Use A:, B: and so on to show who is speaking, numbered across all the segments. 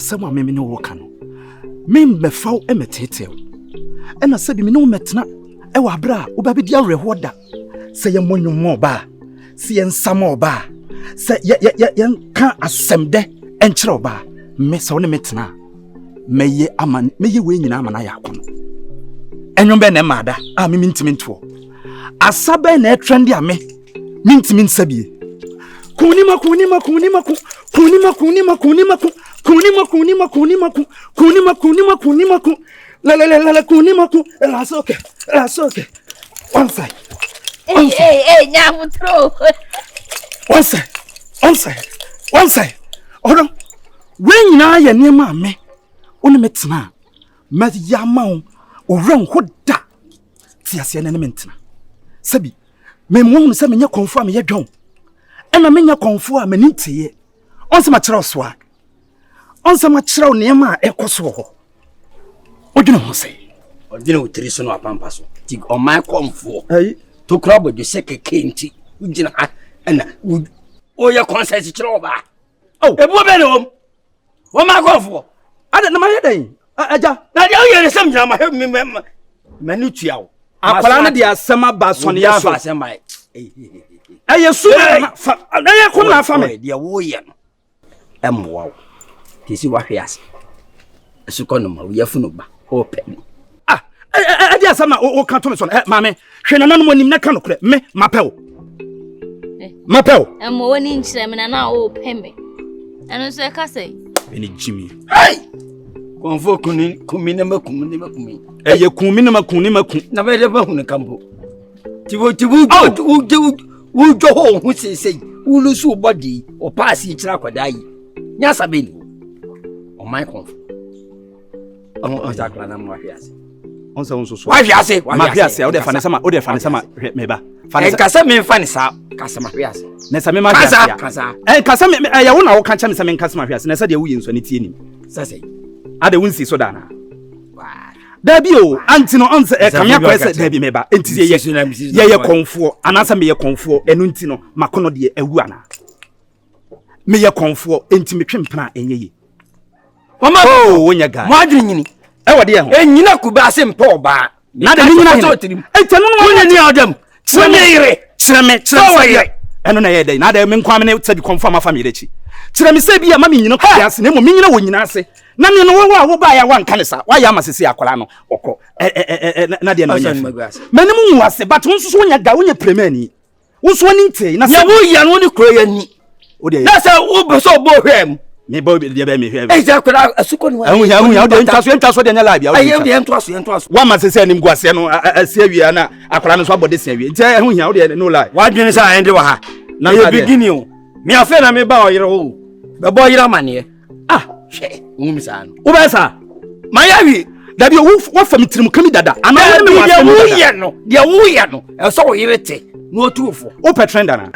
A: asɛm a me ne wo ka no me mbefa wo emetete wo ɛna sɛ bi me ne wo metena ɛwɔ abra wo ba bi di awerɛho da sɛ yɛ monyom ba sɛ yɛ nsam ba sɛ yɛ ka asɛmde ɛnkyerɛ ba me sɛ wo ne metena meye we nyina ama na yɛ akono ɛnwom bɛ na maada a me ntimi ntoɔ asabe na trend ya me ntimi nsabie kunima That's okay. One side.
B: Hey, nyamu throw.
A: One side. Hold on. When na ye niema me, oni metena. Me yama o ran hoda. Ti ase na mentena. Sabi, me mo se me nya konfo a me ye dwon. E na me nya konfo a me ni tiye. Onse ma kire so a. Onse ma kire o niema a ekoso ho. Odwene ho sei.
C: Odwene o tiri so no apampa so. Ti o man konfo. To krabo de seke kenti. Ugina ha na o ye concert kire o ba. Oh, e bo be ne om. Wo ma konfo.
A: Ada na ma ye den. Aja.
C: Na de o ye resem jina ma he me ni tua wo.
A: Akwala na de asema ba sone ya so.
C: Asema.
A: Eye su na fa. Na ye ko na fa me.
C: De wo ye no. Emwa wo. Ti si wa hwe ase. Esu ko no ma wo yafu no ba. O pe.
A: Adi asama o kan to me so maame hwe na nanom anim na ka no kure me mapɛw
B: Emo woni nkyerɛ me na o peme ɛno so ka sɛ
A: eni jimi
C: ai konfo kumi na makumi
A: eye kumi na makumi
C: na be de ba hu ne kampo tibo wo jo ho sesei wo lu su body o pass yi kira kwada yi nya sabe ni o my konfo on takla na mo ahwe ase
A: onso so
C: wa hwiase
A: o de fane sama meba
C: fane kasa me fane sa kasa ma hwiase
A: na sa me ma hwiase kasa me ya wo na wo kan cha me sa me kasa ma hwiase na sa de wo yinso ne tie nim
C: sase
A: ade wonsi so dana da bi o anti no onse kamya kwa se da bi meba enti ye konfo anasa me ye konfo enu nti no makono de awu ana me ye konfo enti me twempena enye yi
C: mama
A: wonya ga
C: mo adwene nyini
A: ewo de ho
C: enyina kuba se mpa oba
A: na de nyina he
C: etanu no wonya ni adam kyereme
A: eno na ye dey na de me nkwa me ne tsabi confirm afa me rechi kyereme se bi ya ma me nyina kwa ase na mo me nyina wo nyina ase na me no wo ba ya wan kanisa wa ya masese akola no okọ na de no nya manim nwu ase but won so wonya ga wonya premani wo so ni ntei na se
C: wo ya no ni kro ya ni na se wo be so bo hwem
A: me bo de be me hwe
C: e ja kra asuko no
A: ahu ya de ntaso de nya la bia
C: ayi de ntaso
A: wa masese anim gu ase no ase awia na akola no so abode se awia nti ahu ya de no la
C: wa dwene sa ende wa ha na ye begini o me afa na me ba oyire o be bo oyire mane hwe ngum sa no
A: wo ba sa
C: mayawi
A: da bi wo fam tirim kami dada ana me wa
C: se de wo ye no e so wo yire te no otuofo
A: wo petrenda na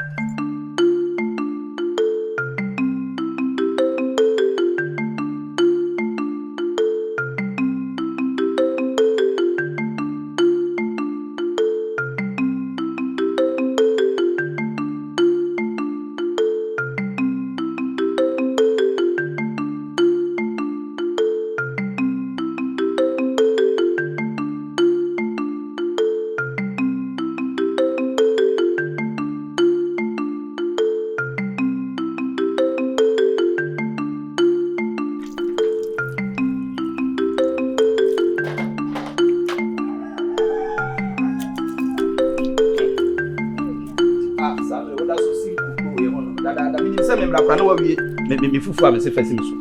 A: me fufu a me se fasi so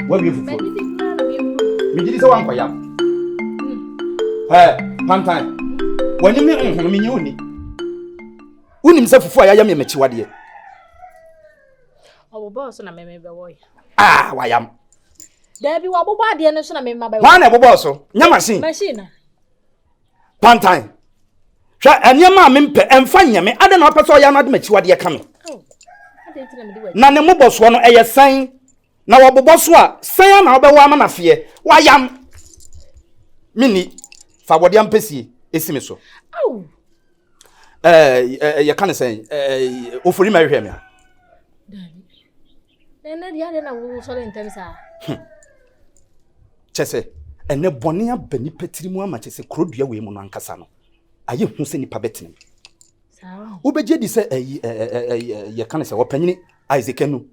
A: wa bi fufu me gidi se wan kwaya pantan wani me me nyi oni unim se fufu a ya me mechiwa de
B: obobo so na me be wo
A: wayam
B: da bi wa bobo ade no so na me ma ba
A: wa na bobo so nya machine pantan hwa aniema me mpe emfa nyame ade na opeso ya na ade mechiwa de ka me na ne moboso no eye san na woboboso a san na obewa ama na fe wayam mini fa bode ampesie esime so ye kan sen ofori ma hwehwe me
B: And then the other na so in terms ah.
A: Chese ene bone abani petiri mu ama chese krodua we mu no ankasa no. Aye hu se nipa betene.
B: Sawa.
A: Obeje di se ye kan se wopanyini Isaac enu.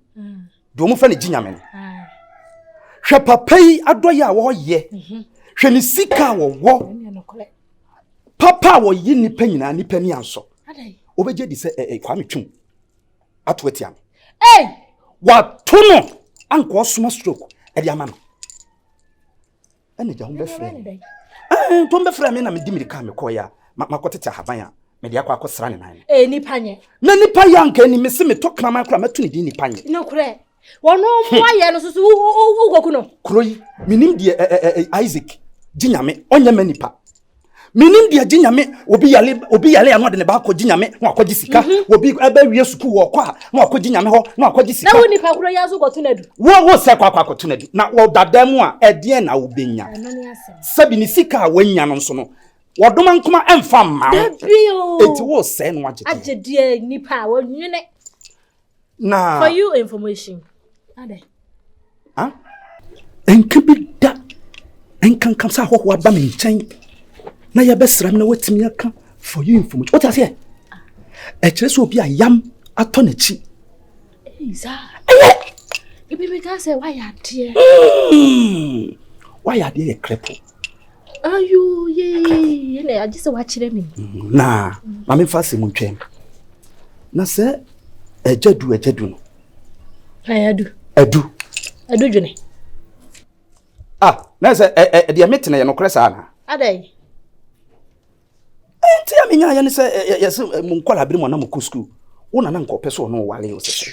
A: Do mu fa ne ginyame no. Hwe papa yi adoye a wo ye. Hwe ni sika wo. Papa wo yi nipa nyina nipa ni anso.
B: Adai.
A: Obeje di se kwa metwum. Ato atiam.
B: Hey!
A: What no anko soma stroke e di ama no. Ene ja ho be frɛ. To be frɛ me na me di mirika me koya. Makotete ahaban a me de akwa akosra ne nan.
B: Nipa nye.
A: Na nipa yanka ni me se me to krama kra meto ne di nipa nye.
B: No kure. Wono mo aye no susu ugoku no.
A: Kroyi minim de Isaac ginyame onye manipa. Minim de ginyame obi yale anu de ne ba akọ ginyame no akọji sika obi aba wie suku wo kwa no akọji nyame ho no akọji sika.
B: Na wo nipa kuro ya so gotu nadu.
A: Wo se kwa akoto nadu. Na wo dadam a ede na wo benya. Sabi ni sika a wanya no nso no. Wodoma nkoma emfa ma. Eti wo se no
B: agede nipa wo nwene.
A: Na
B: for you information. Ade.
A: Ah? Enka bi da. Enka kam sa ho aba me nkyɛn. Na ya besram na watimi aka for you information. What ase? Kire so obi ayam atɔ na chi.
B: Isa. Ibi me ka say why ade.
A: Why ade ye crepo?
B: Ayu ye na age se wa kire me.
A: Na, ma me fa se mu twem. Na se ejadu no.
B: Ayadu. Adu dwene.
A: Ah, na se de metene ye no kre sa na.
B: Adai.
A: Enti amenya ya ne se yese mu nkola bere mo na mo ko school. Wona na nko pese no wale o se.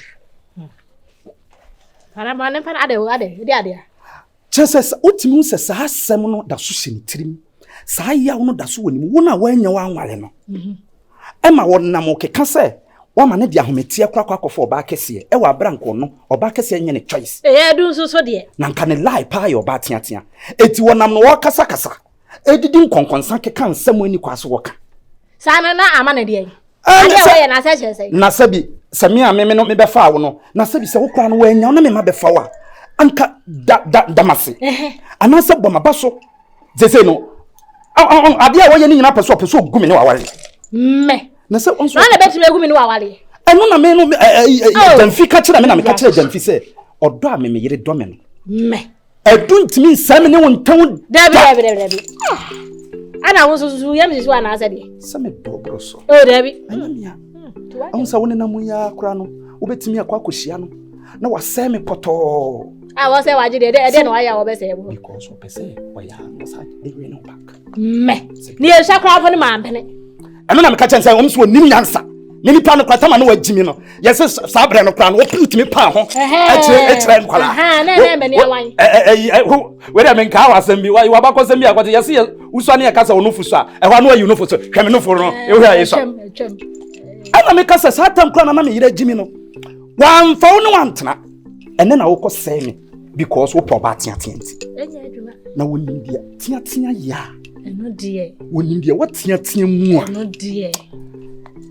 B: Para ma ne pa ade.
A: Chese utimi se sa asem no da so sentirim. Sa ya no da so wonim. Wona wanya wa anwale no. Ema wona mo keka se wa ma ne de ahometie kra akofo oba kese e wa branko no oba kese nye ne choice.
B: Edu so de.
A: Na nka ne lie pa ya oba teatea. Eti wonam no wo kasa. Edidi nkonkonsa keka nsem ani kwaso woka.
B: Sana na ama ne de. Ade we na se chese. Na
A: sabi sami a me no me befa wo no. Na sabi se wo kra no wanya na me ma befa wa. Anka damase. Anasa boma baso. Zese no. Ade a wo ye ni nyina peso gumi ne wa wale.
B: Me.
A: Na se onso.
B: Na betime gumi ne wa wale.
A: Eno na me no jamfi ka kira me na me ka kira jamfi se odo a me yire do me no.
B: Me.
A: Edun timi nsam ne won tan.
B: Dabi. Ana won so yam sisu ana asa de.
A: Se me do broso.
B: Oh dabi.
A: Anyamia. Onsa won na mu ya kura no. Obetimi akwa akohia no. Na wase me poto.
B: Ah, was say waje de no aya wo be say.
A: Because we say we ya no sa de we no back.
B: Me. Ni e sha kra fo ne ma mpene.
A: Eno na me ka chen say omso onim nyansa. Ni nipa no kwata ma no wagimi no. Yes sa bre no kra no oputimi pa ho. Etre nkwala.
B: Aha, na me ni awan.
A: We dey men ka wasem bi wa ba ko sem bi akwate yes uso na e ka sa onufu so a. E ho no ayi onufu so. Hwe me no fo no. E ho ayi so. Ana me ka sa satam kra na me yira gimi no. Wan fa no wantena. Ene na wo ko say me because wo proba teatea nti.
B: Enya adwuma.
A: Na wonim dia teatea ya.
B: Eno die.
A: Wonim dia what teatea mu a.
B: Eno die.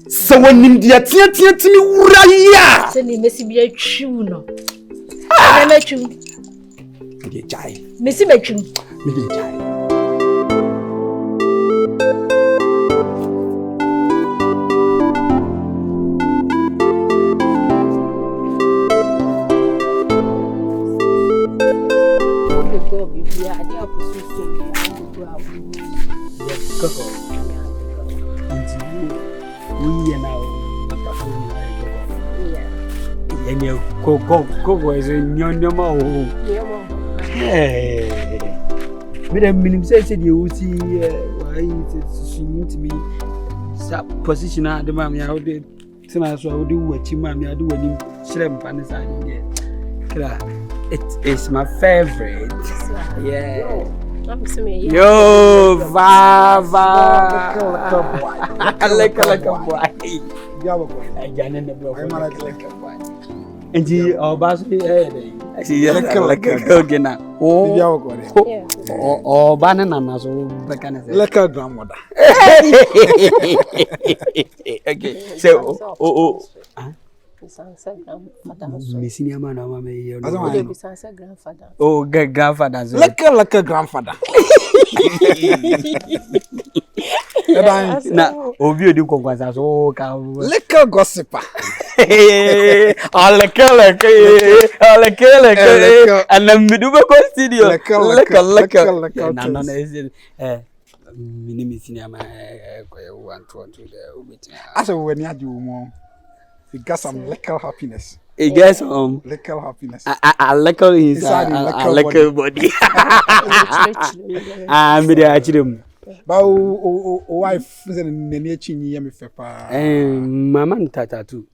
A: Se wonim dia teatea timi wura ya.
B: Se ni mesi bi atwu no. Na matwu.
A: Me dey jai.
B: Mesi matwu.
A: Me dey jai.
D: Go is a nyama. Hey, Madam says you see why it's to me. Position at the mammy, I would do what you mammy, I do when you shrimp and it's my favorite. Yeah. Yo, Vava. I like a boy. I got in the block. Like a boy. And she boss I see like a cogan. Oh, banana, so like a grandmother. Okay, so,
E: Bisanse grandfather.
D: Missing a man, I'm a
E: Bisanse grandfather.
D: Oh, grandfather.
F: Like grandfather.
D: Na obi odi kwakwasa so ka
F: Little gossiper.
D: Aleke anamidu be ko studio leke na no na ezi minimi sinema ko e want to the ubiti
F: As a when you do more, you got some little happiness.
D: it gets
F: Little happiness.
D: a little inside a little body me dey achirem.
F: But wife is in the near chinny, me fepa.
D: Mama ntata tu.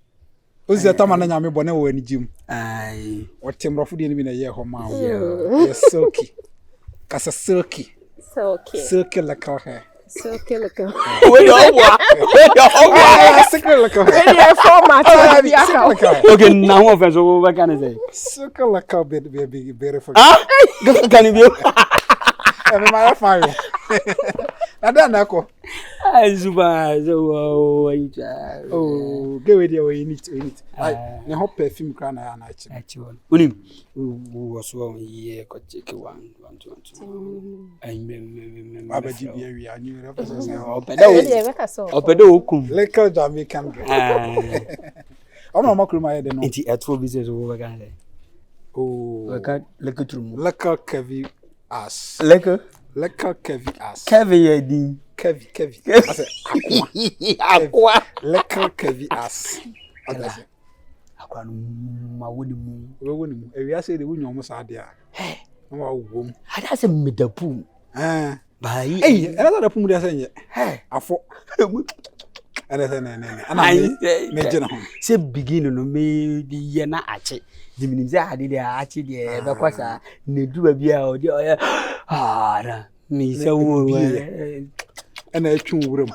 F: Who's the time I am born in gym?
D: Aye.
F: What timber food in a year home? Yeah, silky. Cause a silky. Silky like her hair.
E: Silky like a
D: okay, now what what can I say?
F: Silky like a baby, beautiful.
D: Ah, can you be?
F: My fire. I don't know.
D: Super. So,
F: oh, go with you. You need to. I hope perfume can I
D: actually. Unim was 1 year. Got take 1, 2, 2. I bet you be a new representative. Opedo,
F: Little Jamaican. I'm not my head.
D: It's at 4 business over.
F: Oh,
D: look at you.
F: Little Kevy ass.
D: Little
F: Kevy ass.
D: Kevy.
F: I said, Aqua. Little Kevy ass.
D: Aqua, my wooden
F: moon. If you say the woman almost had there. Hey, no, womb.
D: I that's a mid the pool.
F: Hey,
D: another
F: pool there saying, hey, I fought. And I made
D: say beginning no me the yena ache. The means I did actually the quasa ne do a beer or the me so
F: and I chew room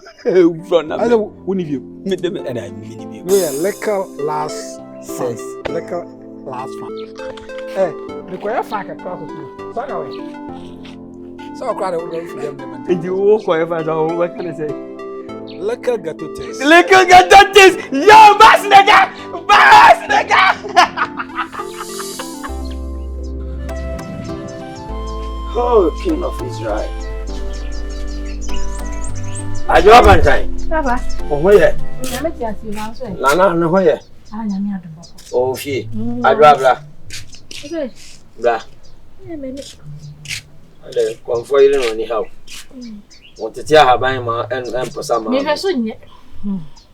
D: from
F: I don't you
D: meet them and I mean you.
F: We are last says last one. Eh, the choir fact across you. So crowd of them.
D: And you walk whatever, what can I say?
F: Little gato taste.
D: Yo, bass nigga. Oh, King of Israel. I drop on time.
B: Papa.
D: Oh, where?
B: I'm at you now, sir.
D: Lana, no, where?
B: I am at the book.
D: Oh, she. I drop blah. Blah. The comfort on the house. Want to tell her by my and for some.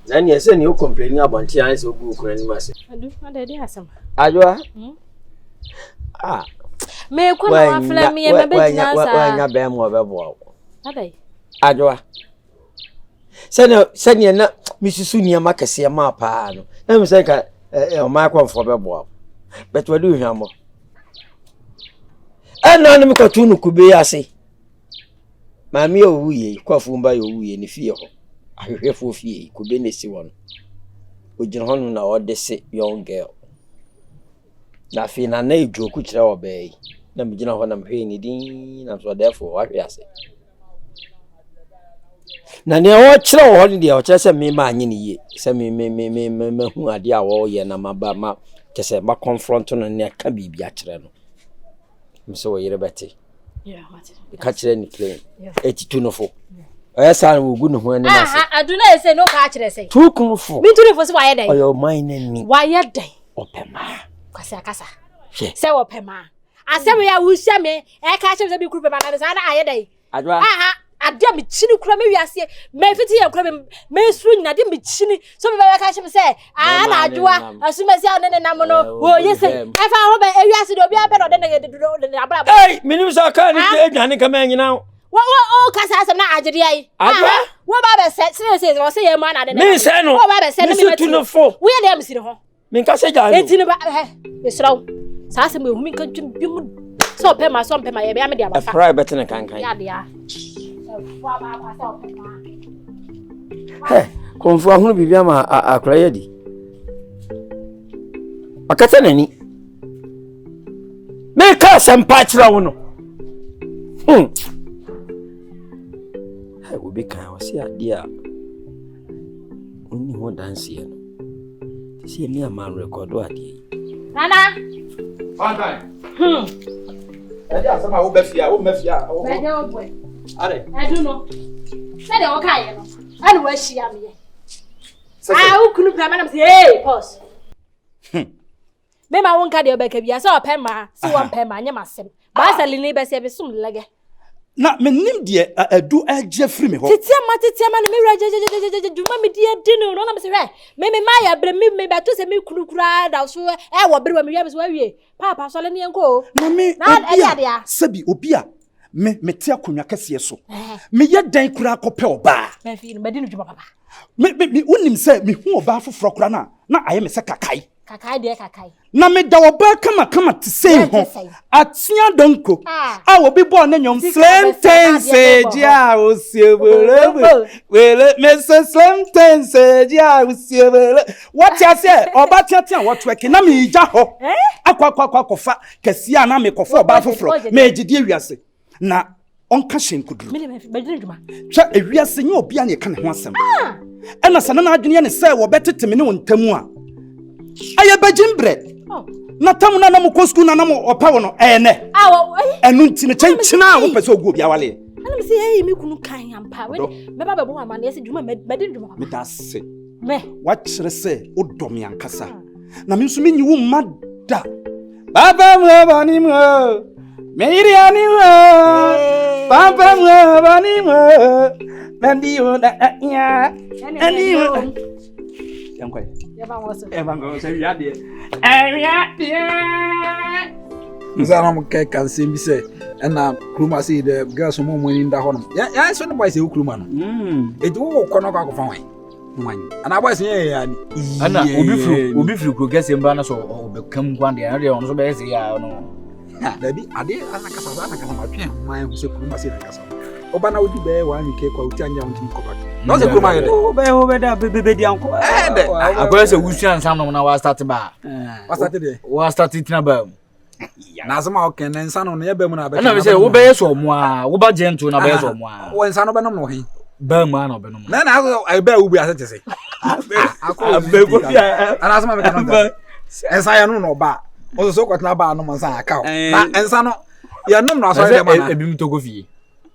D: Then you say you complaining about tears or book or any mass.
B: I do. I did some.
D: Ajwa? Ah.
B: Me ko na afla me e be tina sa.
D: Wa nya be mo be bo.
B: Adai.
D: Ajwa. Sene na misusu niam akese ma pa no. Na me say ka o ma kwamfo be bo. But we do hwamo. Na me ko tunu kube ase. Mami owuye, kwafumba owuye ni fie ho. Ahwehwefo fie, kube ne si won. Ogina honu na odese young girl. Na fi na ejoku kire obai. Na migina ho na mhwe ni din na so therefore wahwe ase. Na ne o kire ho ni de o kire se me ma anyi ni ye. Se me hu ade a wo ye na maba ma kese ma confront no ne aka bibi a kire no. Mse wo yire beti.
B: Yeah, what?
D: Catch any claim. 82 no fo. I san wo gu no ho ani na se.
B: Aduna say no ka kire say.
D: Tu kun fo.
B: Me tu no fo se why dey.
D: Oyo mine ni.
B: Why dey?
D: Opema.
B: Kasa. Say opema. Asem ya wuhia me e ka kire se bi kuru pema na say na aye dey.
D: Adwa.
B: Ade me chini kura me wiase. Me fiti ye kura me suru nyina de me chini. So me ba ka kire say na adwa. Asuma say ne nam no. Wo ye say. E fa ho be e wiase de obi abe no de abra.
D: Hey, minim so ka ni edwane ka ma nyina.
B: Wo kasa asem na agede ai. Wo ba be say wo say ye ma na de.
D: Me say no.
B: Wo ba be say na me
D: tu no fo.
B: Wo ye dem si ne ho.
D: Me ka say ja.
B: Enti ne ba be sraw. Sa asem e hu mi kan twim bi mu. So pema ye be am de abafa.
D: A fry better na kankan.
B: Ya de ya.
D: Hey, konfu ahunu bibia ma akra ye di. Akata nani. Me ka sempa kira wo no. Hey, obi kan wasi ade a oni ho dance ye no.
C: See me a man record what
B: Nana.
A: I just somehow will be here.
B: Boy. I don't know. Say the okay, no. And where she am here. I couldn't come and say, hey, pause. Mema won't carry a back of you. I saw a pema, see one pema, you must say. But I neighbor say, soon leg.
A: Na me nim de adu agye free me ho.
B: Titia ma me raje do ma me de dinu no na me say me ma ya bre me ba to say me kurukura da so wo bre wa me wi so awie papa so le ne enko
A: na me na sabi obi a me te akonwa kese so me ye dan kura akopɛ oba
B: me fi no badi no djuma papa
A: me unim say me hu oba foforo kura na aye me say kakai
B: de kakai
A: na me da oba kama te say ho atia donko a obi bo na nyom sentence dia o siebele wele me say sentence dia o siebele what you say oba tiatia what work na me ija ho akwa kesi na me kofo oba foforo me gidi awiase na onka shenkuduru
B: me badi no djuma
A: twa awiase nye obi a ne ka ne ho asem ena sana na adwene ne say wo beteteme ne wontamu a aye bajimbre na tamu na namu ko school na namu opa wo no ene enu ntine chenchina wo pese ogu obi awale
B: ana me say hey me kunu kan ampa we me ba bebo ama na ese djuma me badi djuma
A: me da se
B: me
A: wa kire se odom yankasa na me nso menyi wo mada baba mo bani mo meiri ani mo baba mo bani mo mendi o da ya ani mo yankwa Evango say ya de.
F: Nzana mo kai kan se bi se na kruma se the girls mo mo ni nda ho no. Ya so no boy se kruma no. E do wo kono ka ko fa wan. Wan. Ana boy se ya ni.
D: Ana obi firi ko gese mba na so obekam kwande na de on so be se ya no.
F: Da bi ade ana kasa ma twen wan se kruma se na kasa. Oba na odi be wan ke kwa uti anya unti ko ba. No se kruma ye de.
C: Obe da bebe di anko.
D: Akoya se wusuan sam no na wa start ba.
F: Wa start de.
D: Wa start tina ba.
F: Na sama o ken nsa no ye be mu na be.
D: Na be se wo be so mo a, wo ba gentle na be so mo a.
F: Wo nsa no be no no he.
D: Ba mu a na be no.
F: Na I be wo bi ase tese.
D: Abe go bia.
F: Ana sama me kan no. Nsa ya no no ba. O so kwatna ba no nsa aka. Na nsa no ya no no aso de ma na.
D: Ebi mi to go fie.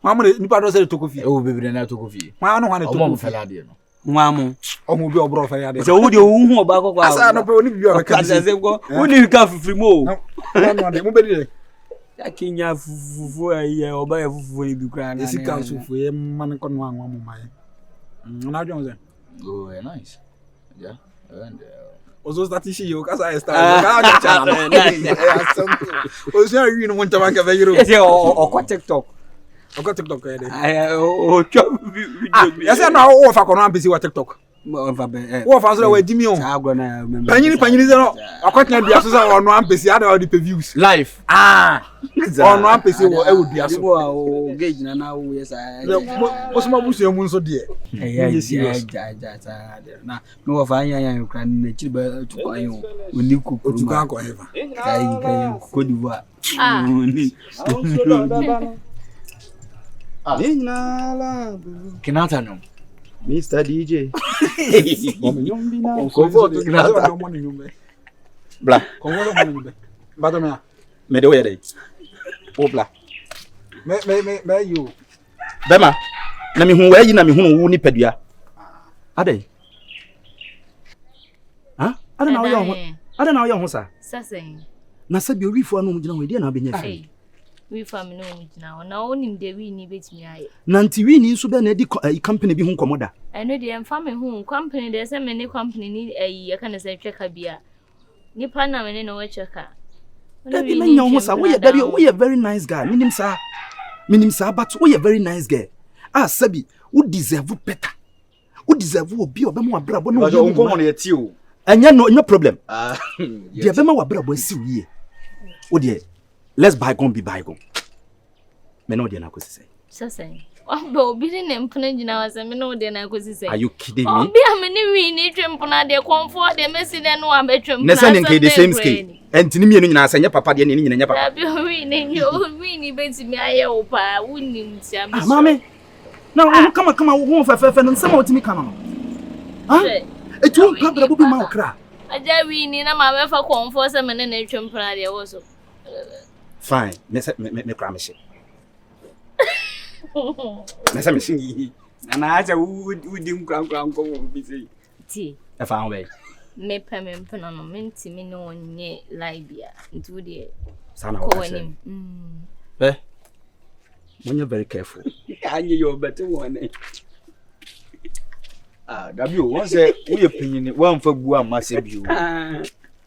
F: Mama ni pa do se to ko fie.
D: E wo bebre na to go fie.
F: Ma no hwane to
D: ko fie ade no.
C: Nwa mu
F: o mu bi obro fa ade.
C: Se wo de wo hu oba kokwa.
F: Asa no pe oni bi o ka
C: se ko oni ka fifiri mo.
F: No de mu be de.
C: Ya kinya fufu ayi oba ya fufu ni bi kra na.
F: Esi kan fufu ye man ko no anwa mo mai. Na dwo ze.
D: Oh, nice. Yeah. And
F: Ozo statishi yo kasa esta. Ka cha na. O se ayi no mo ntama ka be yiro.
C: Ese o ko TikTok.
F: Ogo TikTok ya de.
C: O chop video mi.
F: Ya se na o fa ko no ampesi wa TikTok.
C: Mo fa be.
F: Wo fa so we di mi o.
C: Cha agro na me.
F: Panyini se no. Akwatna bia so sa ono ampesi ada o di pe views.
D: live.
F: Ono ampesi wo e wo bia so.
C: O gauge na wo yes
F: Mo so ma busu emu nso de.
C: Na no wo fa yan kra na chi ba tu kwa yo. Oni kukuru.
F: Tu kan ko eva.
C: Kai Côte d'Ivoire.
D: Kinata no.
A: Mr. DJ. Bla. Me de we dey. O bla.
F: Me you.
A: Bema. Na me hu we yi na me hu wo ni padua. Ade. Ha? Ade na wo yo ho. Ade na wo yo ho sa.
G: Sasen.
A: Na sabi orifo anu mugina ho de na obenya fi.
G: We family no mugina. Na onim de we ni betimi aye.
A: Na nti we ni nso be na di company bi hu nkomoda.
G: Eno de em family hu company de se me ni company ni ayi ya kana se tweka bia. Ni pa na me no we cheka.
A: Dabi menya ho sa we we very nice guy. Minim sa but we very nice guy. Ah sabi, we deserve better. We deserve obi obema wabrabo no
D: But on come on e ti o.
A: Anya no problem. De obema wabrabo asi wiye. O de let's bygone be bygone. Me no de na kosi say.
G: Sasen. Obo obi ne mpona gina wase me no de na kosi say.
A: Are you kidding me?
G: Obi a me ni wi ni twempona de comfort de mesi de no abetwempona.
A: Na say nke the same scale. Entini mienu nyina say nya papa de ne nyina nya papa.
G: Dabi wi ni betimi aye o pa woni ntia me.
A: Mama. Na kama wo fefe no nsema otimi kana no. Ha? Etu mpabra bo bi ma okra.
G: aja wini na ma be fa comfort se me na twem pra de wo so.
A: Fine. Me kra me she. Me say me she.
D: Na aja udi nkran ko bi sei.
G: Ti.
A: E fa ho be.
G: Me mpena no mentimi no onye libia ntu de
A: Sana
G: ko
A: wa.
G: wani.
A: When you're very careful.
D: Anye yo better one.
H: Dabi o won say we opinion wan fa bu am ase bi o.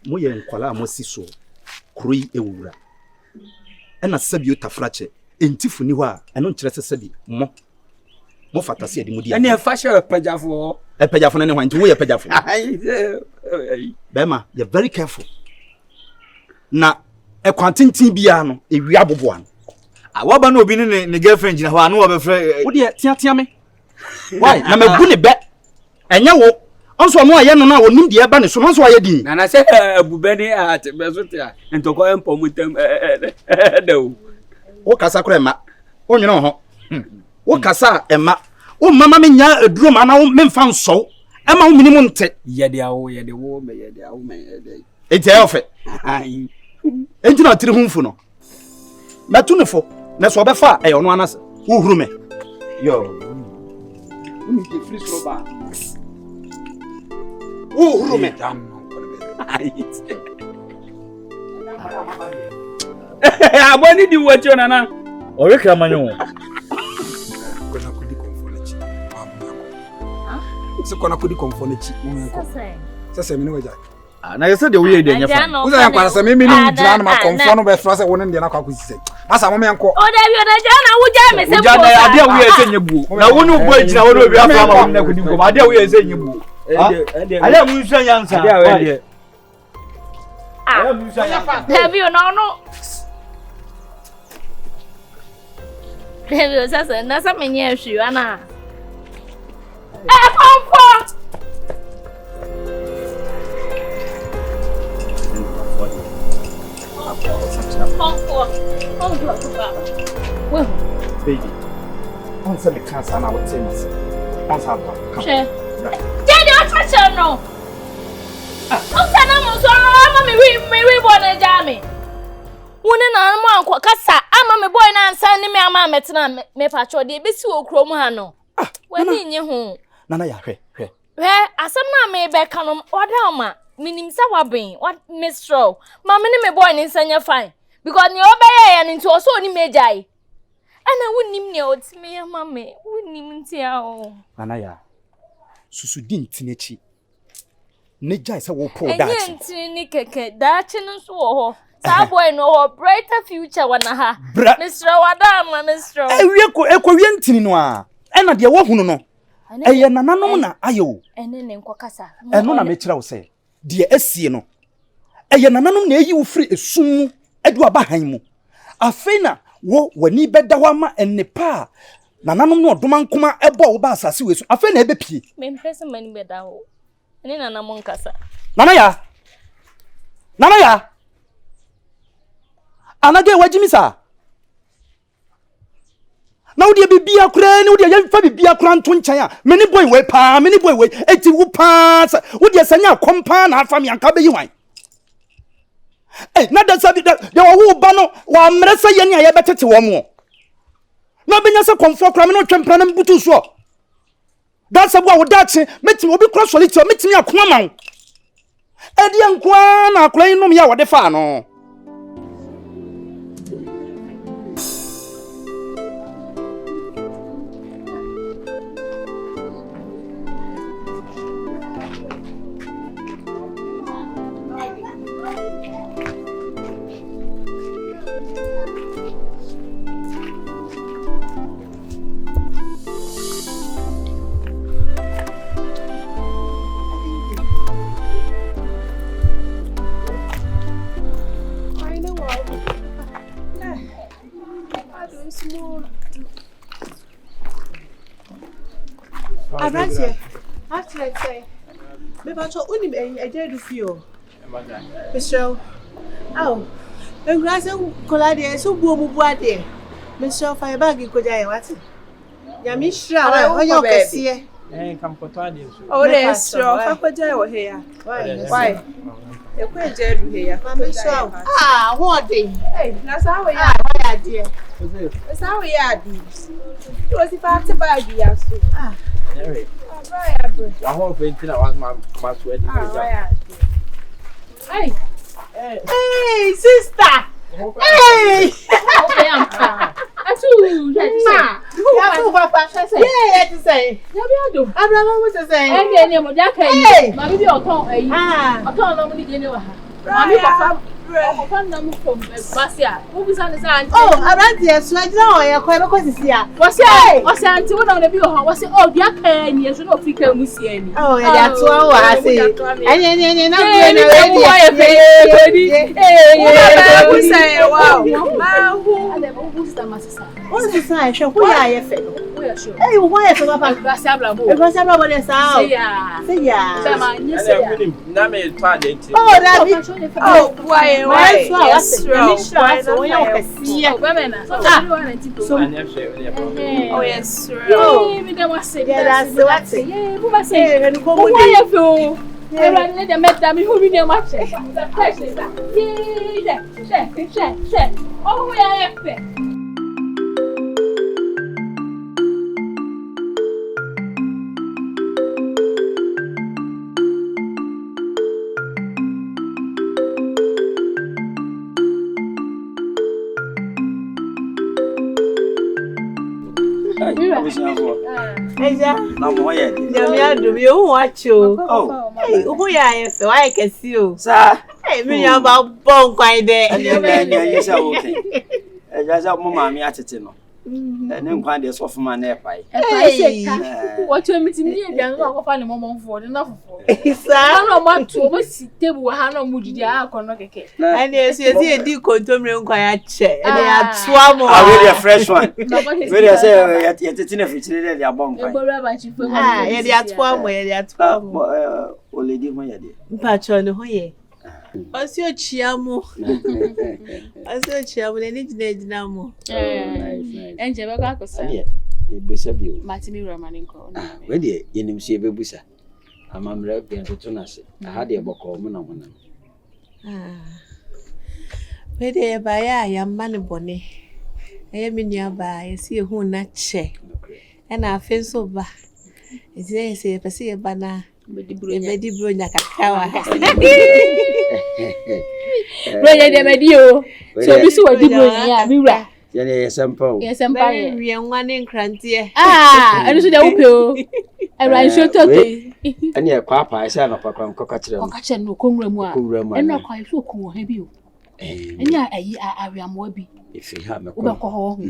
A: Mo ye nkwala mo si so kroi ewura. E na sabi o tafrache entifu ni ho a eno nkire sabi mo fatase ade mudi.
D: Ane fa sha pajafo.
A: E pajafo na ne hwan nti wo ye pajafo. Bema, you're very careful. Na e kwantintin bia no e wi aboboa no.
H: Waba no obi ne girlfriend jina ho anu wo be frɛ
A: wo de tia me. Why? Na magu ne be. Enya wo. Onso mo aye no na wonim de eba ne so no so aye din.
D: Na na se abubani at bezote a ntoko empo mutam dawo.
A: Wo kasa kra ema. Wo nwene ho. Wo kasa ema. Wo mama me nya aduro ma na wo memfa nso. Ema wo minimum nte.
D: Ye de awo me ye de awo me ye de.
A: Enti ayo fe.
D: Ai.
A: Enti na tiri humfu no. Metu ne fo. Na so obefa e ono anase. Wo huru me. Yo. Umi ke free slow ba. Wo huru me.
D: Aboni di wacho nana.
H: Ore kra manyo.
F: Kona kudi konfonechi. Se kona kudi konfonechi. Sasa mimi waja.
H: Na yesa de we de nya fa.
F: Uza yankwa sasa mimi ni ndina na ma konfono be fra se woni de na kwa kusise. Asa mo me yanko.
G: O da bi o da jana wuja me se
H: Uja na ade a we ese nyebu. Na wonu bo ejina wonu obi afa ma wonu na kudi ko. Ade a we ese nyebu. Ade mu nsa yansa.
D: Ade a we de.
G: Ade mu nsa yansa. Da bi o no no. Da bi o sasa na sa me nya hwi ana. Comfort. Oh, well,
A: Baby. On se me cancer na what say myself. On sa ba.
G: Daddy, what touch no? Oh, sana mo so ama me boy na jami. Woni na mo anko kasa ama me boy na ansa ni me ama metena me pacho de be si okrom ha no. Wani nye ho.
A: Nana ya hwe.
G: Asam na me be kanom oda ma minim sa waben what mistro. Ma me ni me boy ni nsanya fine because ni obeye ya nti oso oni mejai. Ana wonim ne otime ya mame wonim ntia o.
A: Nana ya. Susu di ntinechi. Ne jai se wo po dachi.
G: Enye ntini ni keke dachi nso wo ho. Sa boy no ho brighter future wana ha. Mr. Wadama Mr.
A: Ekwo wie ntini no a. Ena de wo hunu no. Eye nananom na ayo.
G: Ene ne nkokasa.
A: Eno na me kira wo se. De asie no. Eye nananom na eyi wo firi esum mu edu abahan mu. Afena wo wani beda ho ama ennepa. Nananom no odoma nkoma ebo wo ba asase we so. Afena ebepie.
G: Me mpese mani beda ho. Ene nanamon kasa.
A: Nana ya. Anage wajimi sa. Na wodi bibia kura ni wodi yemfa bibia kura nto nkyan a meni boy we eti wo pa sa wodi asanya kompa na afa mi anka be yi wan na da sabi da wo ba no wa mresa ye ni aye betete wo mo na benya se komfo kura me no twempra na mbutu so da sabu a wo dache meti obi kura soliti meti mi akoma ma wo edi ankwa na akura inum ya wo de fa no.
E: Abrante, after say, maybe I told him a day to feel. Mr. Oh, and grass and collide so boom what there. Mr. Firebag, you could I what? Yamisha, I want your
D: Come for 20 years.
E: Oh, there's straw. Papa Jay were here. Why? You quit Jay here. Ah, what day? Hey, that's how we are, dear. That's how we are, dear. It was if I had to buy the answer. Ah,
D: Right.
E: I
D: hope it's my sweat.
G: Hey.
E: Hey, sister. Hey.
G: Okay, I'm fine.
E: Yeah, to say. Abraham was to say.
G: Hey, Mammy, your tongue, I can't normally Mammy, oh,
E: I ran there, so I know I quite a question here.
G: What's that? What's that? On the view, what's it? Oh, dear, can you should not think of me seeing?
E: Oh, that's what I say. What's the sign? Show who I am. Hey, why is it about oh, why? You watch you. Oh, hey, who I so I can see you, sir. Hey, me about bone quite there.
C: Yes, okay. Just up mammy at it, and then find this off my neck.
G: What you meet me and I'll find a moment for enough. Sir, I want to almost table Hannah Moody.
E: And yes, you see a deal contemporary quiet chair. And they are swam
C: already a fresh one. Really, I say, yet it's in a future, they are bomb.
E: Yeah, they are swam where they are swam.
C: Oh, lady, my idea.
E: Patron, who what's your chiamo? What's your chiamo? They need to know.
G: And Jabaka said, Matimi Roman.
C: Ready, you see a babusa. I'm a American to Tunas. I had a book of Mona.
E: Where they buy a young man bonnet. I am in nearby, I see who not chair. And I feel so bad. It's there, say, if I see a banner. Lady Brunya Kawa.
G: So we saw a different.
C: Yes,
E: I'm very young one in Crantier.
G: Ah, I should help I ran short of
C: and your papa, I said, Papa,
G: Cockatcher, no Congramo, and not quite so cool, have you? And yeah, I am Webby.
C: If you have a
G: call,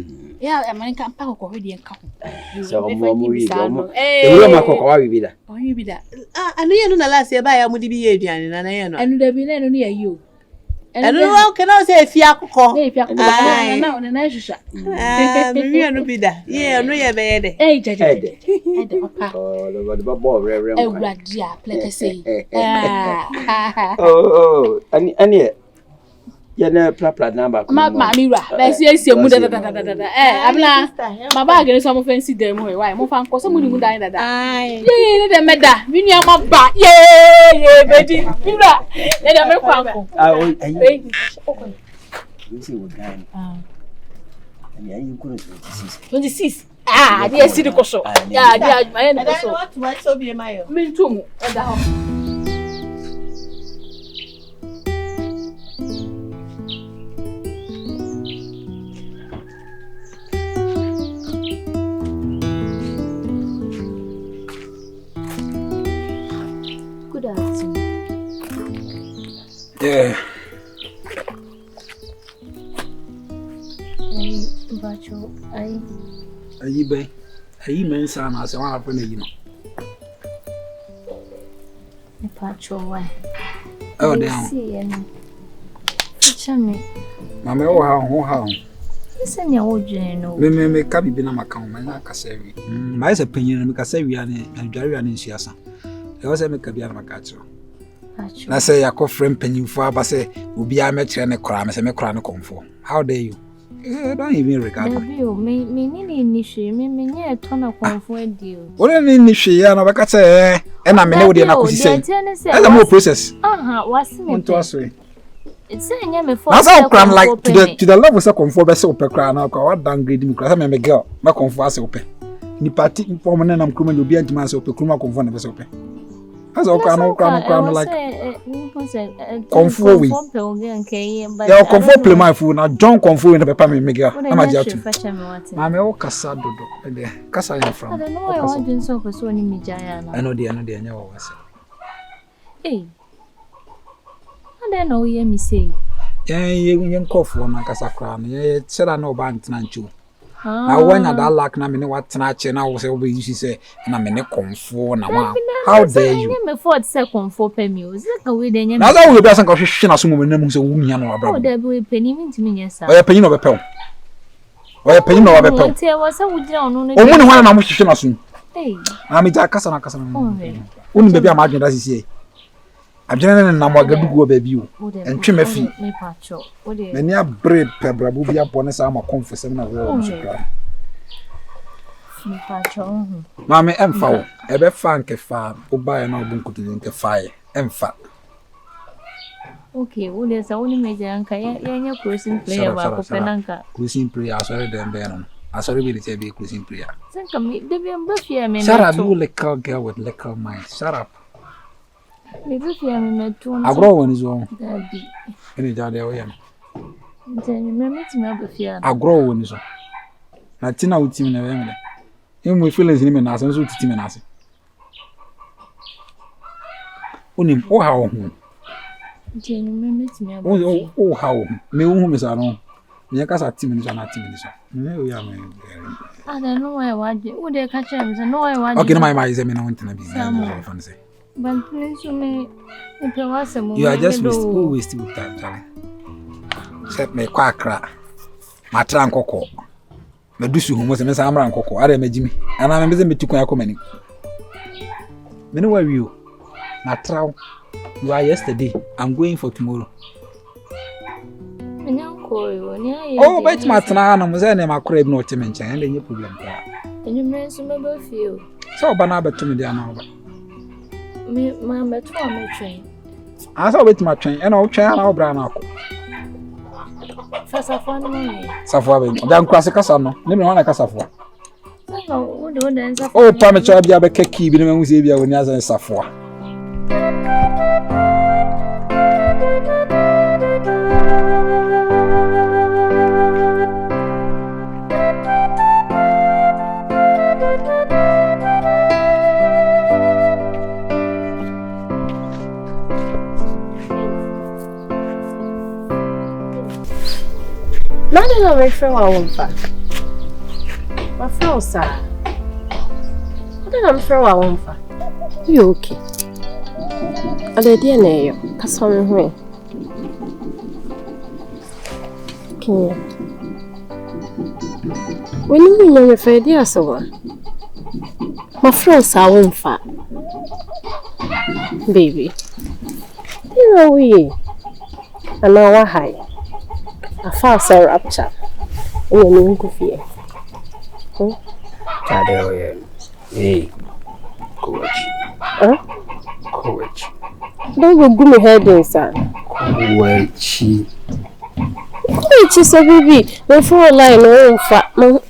G: yeah, a man can pack already and couple.
C: So, Mamma, be that.
G: Oh, you be that.
E: I know the last year by a moody behavior, and I know,
G: and there be no near you.
E: And no can I say if you are called,
G: if you are now in a nice shop.
E: Maybe I don't be that. Yeah, no, you're bad.
G: Eh,
C: oh, and yet. You know, Papa number.
G: Mira, let's see a muda. I'm not my bag and some fancy them. Why, more fun for someone who died that. Aye, the meda, we are my back. Yea, Betty, Mira, let them make one.
C: You see what time? And you couldn't
G: 26. Ah, dear city coso. Yeah, dear, my end. I don't want to be my me too.
F: Yeah.
G: Bacho, I
F: Ayi men san as one happen you know.
G: Bacho, why?
F: Oh, down.
G: Chame.
F: Mama, oh, how?
G: Listen, your old general.
F: Me can be na account, my casevi. My opinion, and Casevi and Jerry and Siasa. There was a Macabian Macacho. I say, I call friend penny for Abase, will be a match and a crime as a crown conform. How dare you? Don't even regard me.
G: Me initiate me a ton of comfort deal.
F: What an initiate, and I can say, and I'm in the say. That's a more process.
G: What's it to us? It's saying I'm a
F: that's how cram like to the level of comfort vessel per crown. I'll go downgrade me because I'm a girl, my comfort open. Ni party informant and I'm coming to be anti myself to come comfort vessel open. That's all crown like comfort. Yeah, comfort play my food now. John comfort in the paper me girl. I'm a jet. I'm a casado. Casa from.
G: I don't know why I want so for so many giant.
F: I know the never was.
G: Hey. I don't know hear me say.
F: Yeah, you cough one like a crown. Yeah, said I know about Nanchu. Now when I that lack na me what snatch and I was able to say and I'm in a comfort now. How dare you?
G: Me for second for pay music away then.
F: Now that will be some confusion as someone name so wunya no abroad.
G: Oh, there be penny to me yes sir.
F: Or penny no be pel. Or penny no be pel.
G: Tell was how would you know no.
F: O mo no na mo hwehwe na so.
G: Hey.
F: Na me ja kasa na kasa. Unu be bia ma adwen da sisi. Adwen na mo agadugo ba bi o. Entwe mafi.
G: Me pacho.
F: Many a bread pebra bu bia bone sa ma comfort sem na wo so kra.
G: Me pacho.
F: Mama emfa wo. Ebe fa nke fa. O ba ya na obunkutu nke fa ye. Emfa.
G: Okay, wo le sa woni meje anka ya nya crossing player ba ko penanka.
F: Crossing player asore dem be no. Asore be the be crossing player.
G: Sanka me de be mbafia me.
F: Shut up, you little girl with little mind. Shut up.
G: Me bafia me meto.
F: Agro one is on.
G: That be.
F: Any jade o yam.
G: Then me meet me bafia.
F: Agro one is on. Na tina utim na we me. Emu feelings ni me na so titi me na ase. Onim o ha o hu.
G: Then me meet me bafia.
F: O ha o. Me hu me sa no. Me kasa timi ni so na timi ni so. Me o ya me.
G: I don't know why waje. Wo dey catch am say no why waje.
F: Okay, na my is me na want na be. Fun say.
G: But please me pewasem.
F: You are just wasting time, Charlie. Set me kwa kra. Matra nkoko. Medusu hu mo se me sa amra nkoko. Are magimi. Ana me be metukun akomani. Me no worry you. Matra. You are yesterday. I'm going for tomorrow. Oh, but matna na mo se na makora bi na ote me nchen. And any problem kwa.
G: Enyumre so me ba feel.
F: So bana beto me dia na oba.
G: Me ma beto am twen.
F: Asa obet ma twen. E na o twen na obra na akọ.
G: Safo no me.
F: Safo be. Da nkrase kasa no. Ne me ho na kasa fo.
G: No, wo de won safo.
F: Oh, pa me cha bia be keki bi ne me hu se bia woni asa safo.
E: None of my friend won't back. My friend, sir. What did I friend won't back? You okay? I did DNA. That's how I'm here. Okay. When you know your idea, so my friends are won't fat. Baby. You know we. And now we're high. A false rapture. We are going to fear.
C: Hey, coach.
E: Huh?
C: Coach.
E: Don't go give me head inside.
C: Coach.
E: Coach is a baby. No for a line, no fat. No.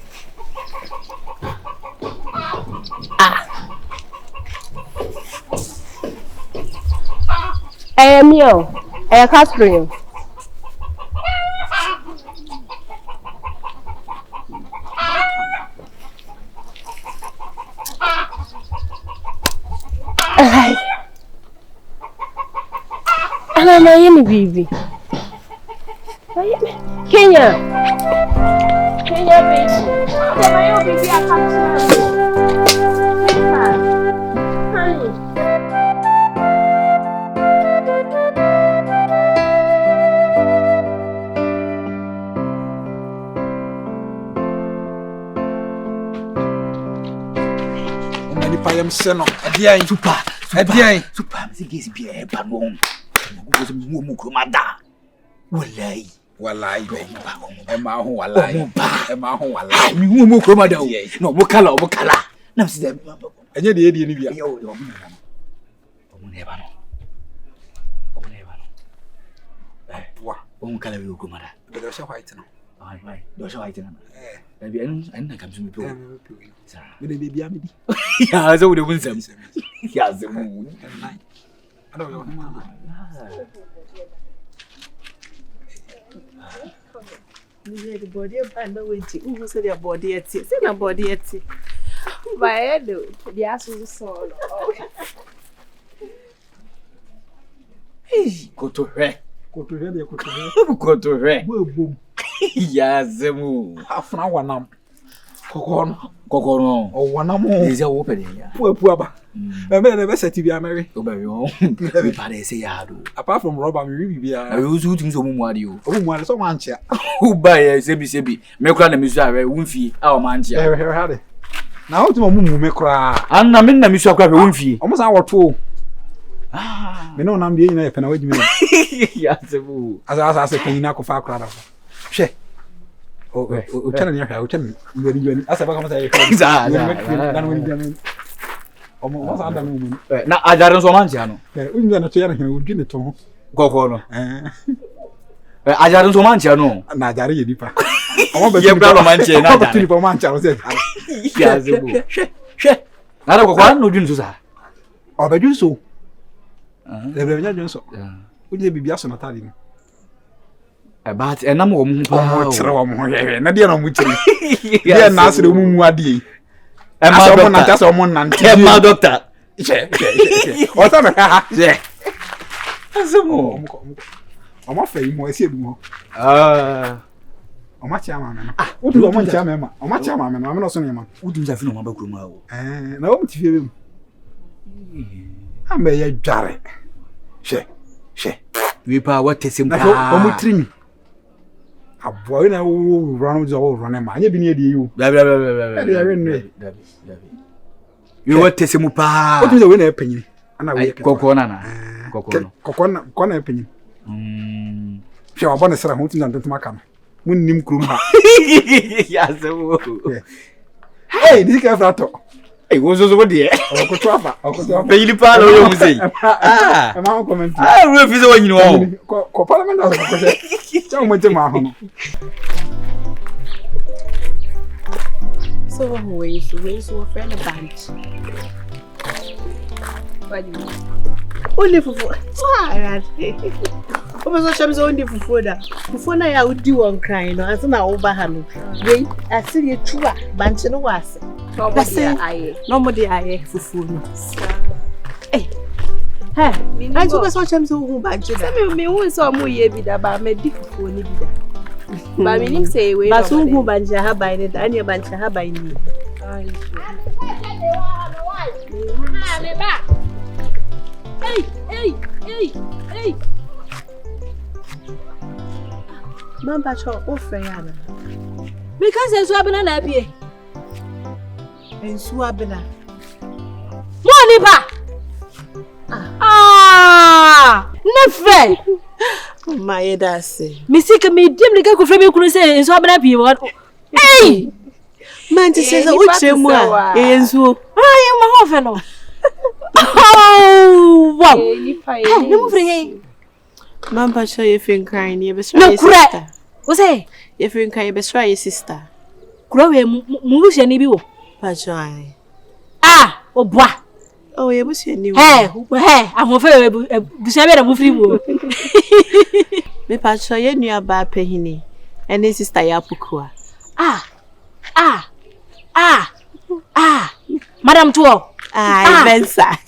E: I am you. I can't dream. I'm baby. Kenya, baby. My baby, I can't see
F: I am seno. Adiai super. Adiai
A: super. Misi gesi bia e ba no. Wo se mu mu kromada. Wallahi.
F: Wallahi. Emma ho wallahi. Emma ho wallahi.
H: Me hu mo kroma da o. No, mo kala. Na se dem.
F: Enye de ye ni bia.
H: Yo, mo ne ba no.
F: Wa.
H: O kala we kroma da.
F: Be do sha white no.
H: Ai. Do sha white na. Na bi en na kam so me pe. Sa.
F: Me de bia me di.
H: Ya zo de mun sam. Ya zo mu.
F: I don't know.
E: The body of I know waiting. Who said your body at it? Say my body at it. My head, the ass was so.
H: Hey, go to her.
F: Go to her. Boom.
H: Ya zo mu.
F: Afuna wanam. Kokono.
H: O
F: wanam.
H: Is ya open ya.
F: Pu ba. Me never set to Mary.
H: O ba yo. Me pare say ya do.
F: Apart from rubber, me really be
H: I use who things so mu ade o.
F: Oh, mo so man chia.
H: Who buy sebi. Me kura na misu are wunfi a o man chia.
F: Hade. Na ho timo mu me kura.
H: An na me na misu akura wunfi.
F: O mo san woto.
H: Ah.
F: Me no nam de nyina ye pena wadimi.
H: Ya sebu.
F: Asa penina ko fa kura da. Hwe. O tena ni hwa, o tena. Ngani. Asa ba kama say.
H: Za.
F: Dan woni jam. Omo sa dan mu.
H: Na ajaran so man chia no.
F: Unja na to ya na hwa, udwi ne to ho.
H: Kokono. Ajaran so man chia no.
F: Na ajare ye dipa. Omo ba
H: ye bra lo man chia na ajare.
F: Tuli pa man chia o se.
H: Ya sebu. Hwe. Na ko kwa no dun so sa.
F: O ba dun so. Lebre nya dun so. Unje bibia so na tali no.
H: But enam wo mu pa.
F: O tere wo mu hwe. Na dia na mu tere. Dia na asere mu mu ade.
H: Emma doctor.
F: O ta me ha.
H: Je. Azumo.
F: O ma fa yi mo esi edu mo. O ma chia ma me no. O du o ma chia me ma. O ma chia ma me no. Me no so ne ma.
H: O du za fi no ma ba kuro ma o.
F: Na o mti fie be mu. Amba ye dware. She.
H: We pa what tesim pa.
F: O mu trimi. Aboy na wo run zo wo run ma. Anya bi ne die yo.
H: Bla. You what tesim pa.
F: O tu ze we na epanyin. Ana we
H: kokona na.
F: Kokona epanyin. She wa bona sra ho tu ndan tuma kam. Mun nim krum ha.
H: Ya so.
F: Hey, this guy frato.
H: Hey, wo zo de.
F: O ko twapa.
H: Pe yili pa lo yo mu sei.
F: E ma ko comment.
H: We fi zo wa nyini wo.
F: Ko parliament da ko se. Cha mo te ma ho no.
E: So we so friend a bunch. What do you mean? Only fufu. Why? Omo so cham so only fufu da. Fufu na ya udi won crying no. Asa na wo ba ha no. We asiri etua bunch no wase. No more the aye fufu no. Eh. Hey, I just want cham so hu bunch da.
I: Me hu so mo ye bi da ba me di fufu ni bi da. Ba mi nim say we.
E: Ba so hu bunch ha ba ni da. Ani bunch ha ba ni.
I: Ai. Hey.
E: Mamba cho ofre yana.
B: Because ensu abena na bie.
E: Ensu abena.
B: Mo ni ba. Nefe.
E: Ma ye da se.
B: Misika me dim de ka ko frɛ me kunu sɛ ensu abena bie wo. Hey!
E: Man ti se o chemu a. Ensu.
B: Ye ma ho fe no. Oh, wow.
I: Hey,
B: no mo frɛ he.
E: Mamba cho ye fin crying ye be sra ye
B: sister.
E: sister.
B: Wo say?
E: Ye fin crying ye be sra ye sister.
B: Kuro we mu hye ni bi wo.
E: Pa cho ai.
B: Oboa.
E: Oh, ye busu ni wo.
B: Ahofe we busu be na mu free wo.
E: Me pa cho ye nua ba pahini. Ene sister ya pukua.
B: Madam Tuo.
E: Venza.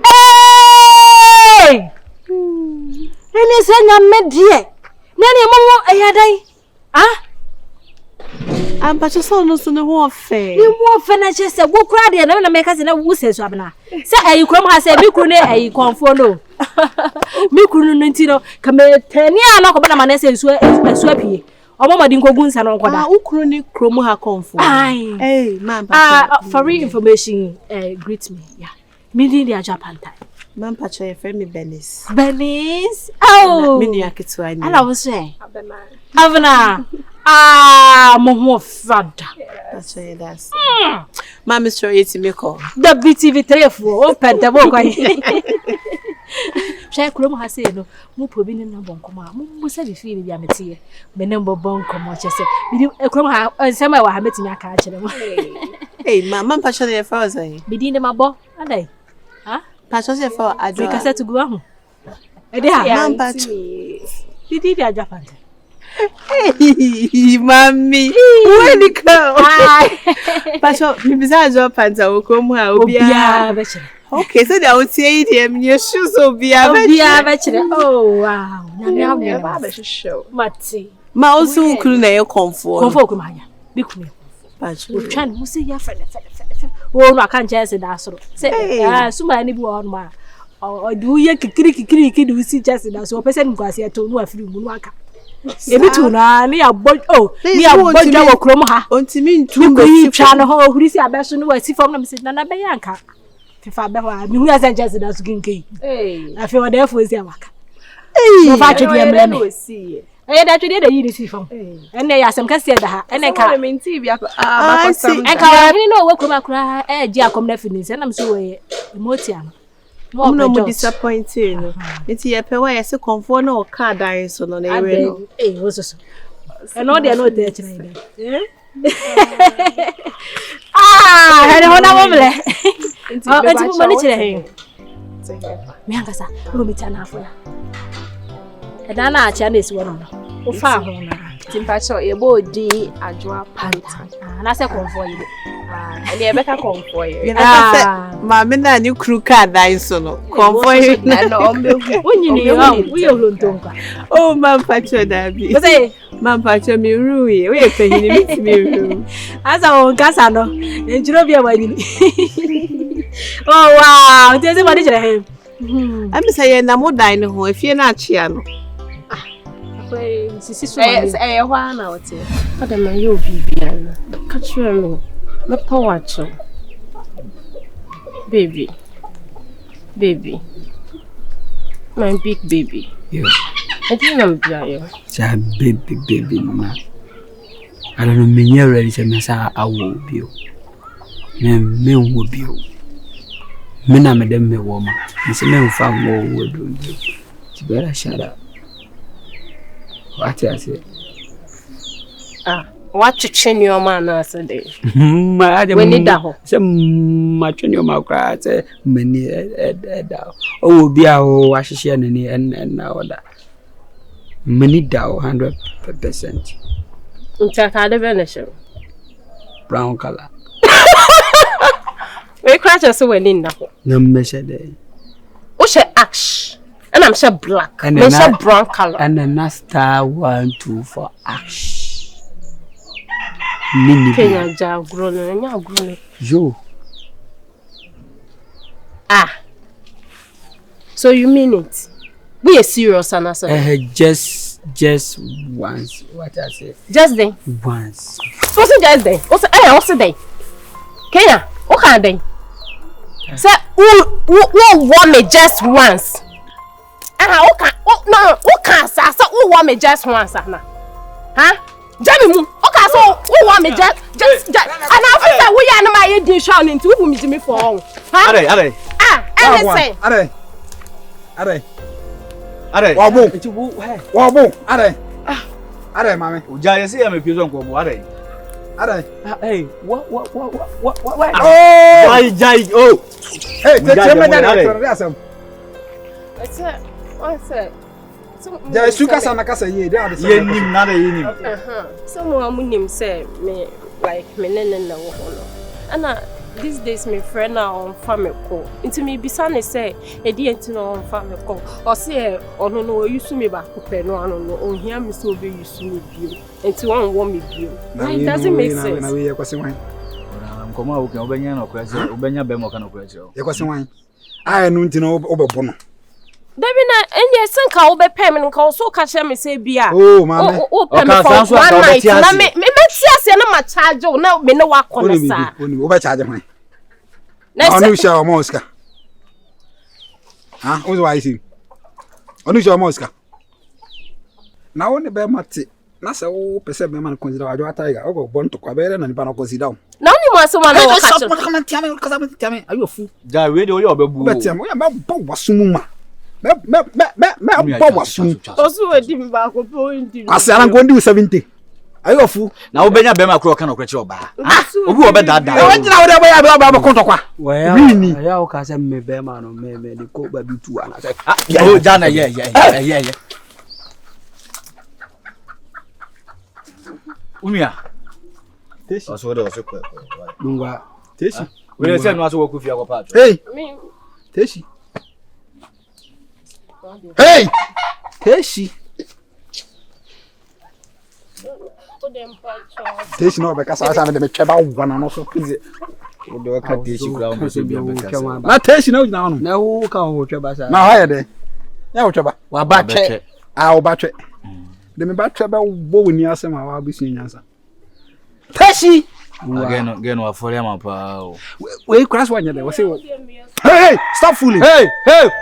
B: Hey! Ene se nya medie. Nani momo ayadan.
E: Amba cho so no so ne ho ofe.
B: Ni mo ofe na che se wo kura de na make se na wo se so abena. Se ayi krom ha se mi kru ne ayi konfo no. Mi kru no nti no ka me tani ana ko bana ma na se esu apie. Omo madi nkogu nsa no nkoda.
E: Ukru ni krom ha konfo. Hey, man.
B: For information, greet me. Yeah. Me din dia Japan time.
I: Man pacho your friend me Benis.
B: Benis? Oh!
I: Mini akitwa ni.
B: Ana wo say?
I: Abena.
B: Mo fada.
I: Pacho ye das. Mama sure you to me call.
B: The BTV3 fo o penta bo kwa. Shay kurom ha say no, mo probi ni na bonkomo a. Mo se bi fi ni bia metiye. Me ne mbo bonkomo chese. Bi kurom ha nsema e wa ha metimi aka akere mo.
I: Hey, mama pacho ye fa ozai.
B: Bi di ne mabo. Adai. Ha?
I: Pacho ye fa adwa.
B: Bi cassette go ahu. E de ha.
I: Mama pacho.
B: Bi di adwa panta.
I: Hey, mommy. When you come? Pacho, mi biza adwa panta wo kom ha obia
B: be chere.
I: Okay, so they will say them your shoes obia
B: be chere. Oh wow. Na me
E: ba be show.
B: Mati.
I: Ma osu kuru na ye comfort.
B: Comfort ko ma ya. Bi kunu.
I: Pacho.
B: O twan mu se ya fele. Wo no aka nche se da soro. Se suma ni bi wo no ma. O du ye kikiri ki du si chese da so o pese nkwase eto no afiri mu no aka. Ebitu na ni abod ni abodwa wo krom ha.
I: Ontimi ntu
B: ko yi twa no ho ohuri si abeso no wasi fam na me se na be yanka. Fifa be ho mi hu ya se chese da so kinkai. Afi wo da fo si amaka. No fa twede emre me. Da twede da yi ni si fam. Enne ya asem kase da ha. Enne ka.
E: Me nti bia ba kosam.
B: Enka ni no wo krom akura ji akom na fini se na me so we emotia no.
I: No mo disappointed. Nti ye pe wa ye se comfort na o ka dan so no na ere no.
B: Wo so. E no de no te kire ide. Hele ho na mo mle. Nti mo mani kire he. Me angasa, wo mi tana afo ya. E da na acha na esi wo no. Wo fa ho na.
E: Timpacho ye bo di adwa panta.
B: Na se comfort yi.
E: And you better come for you.
I: Mama na ni kru ka dan so no. Comfort
E: na no me.
B: Unyini yo, we yo ntonka.
I: Oh, man pacho da bi.
B: Say,
I: man pacho mi ruwe. We pe ni mi mi ru.
B: Asa on kasa no. Enjiro bia wa ni. Oh wow, dey say body jere he.
I: Am say ye na mo dan ho afie na achia no.
B: Sisi so ma.
E: Hwa na wote.
J: Ada ma yo bibia no. Ka kire no. Me powacho. Baby. My big baby.
D: Yeah.
J: I didn't know you.
D: Cha baby mama. I don't know me ready to mess I will be. Me will be. Me na me dem me woman. Me say me fa mo wo do. You better shut up. What I say?
J: What you chain your man as a day?
D: We need that. Some much on your mouth, say many oh, be our wash and now that many down 100%.
J: Until the
D: Brown color.
J: We crash us winning now.
D: No measure day.
J: What's your ash? And I'm sure black and then brown color.
D: And then star 1 2 for ash. Mini
J: Kenya ja grown and ya grown.
D: Yo.
J: So you mean it? We are serious and answer.
D: Just once. What I say?
J: Just then.
D: Once.
J: What's it just then? What's it then? Kenya, what kind then? Say who want me just once? What can say who want me just once na? Huh? Jammy mu. Okay, so who want me just and after we are na my dey shout into who me for. Huh?
H: Are.
J: Anything.
H: Are.
F: Wabo. Are mama.
H: Uja yesi ya me piezo nko bo are.
D: Hey, what?
H: Oh! Jai. Oh.
F: Hey, tell me that.
J: What's it?
F: Ja suka sana kasa ye dey ade
H: Ye nim na dey nim.
J: Someone munim say me like me nene wo hono. Ana these days my friend na on family call. Into me bisane say e di enti na on family call. O say ono no yusu me ba ko pe no ano no on hia me so be yusu me bio. Enti won wo me bio. It doesn't make sense.
F: Na we ye kwase wan.
H: Nkoma wo kan obenya na okura se obenya be mo kan okura se.
F: Ye kwase wan. Ai no nti na obebo no.
J: Dabi na enye senka wo be pem nka so ka che me say bia.
F: Oh mama.
J: O pem for one night na me tiase na ma charge na me ne wa kono sa.
F: Oni wo be charge hwan.
J: Na
F: onu sha o moska. Ah, who's why is he? Onu jo Mosca. Na woni be mate. Na se wo pese be man consider ajo tiger. O go born to kwa be na ni pa no consider.
J: Na oni mo asoma na wo catch.
F: Stop comment tell me cause I'm tell me. Are you a fool?
H: Ja we dey obebu.
F: Be tell me, ya me bo wasumu ma. Me bo wasumu.
J: Osu we di me ba ko po ndi.
F: Ase ana go ndi 70. Are you a fool?
H: Na wo benya be ma kro ka no kre oba. Obi wo be dada.
F: E wajina wo dey ba kontokwa.
D: Really? Ya o ka se me be ma no me de ko ba bi tu ana se.
H: Oh, Jana, yeah. Umia.
C: Tesi. Aso de oso kwa.
D: Dungwa.
F: Tesi.
H: We say no aso wo kufia kwa pa.
F: Hey. Tesi. Hey. Tesi. Tesi no be ka sa me de me tweba wana no so kize.
H: O de ka tesi kura o so bia be ka.
F: Na tesi na ujina no.
D: Na wo ka wo tweba sa.
F: Na ha ye de. Ya wo tweba.
D: Wa ba twe.
F: Ah, wo ba twe. De me ba tweba wo woni asema wa abusu nyansa. Tesi.
H: Again wa for am pa.
F: We cross one there. We say hey, stop fooling.
H: Hey,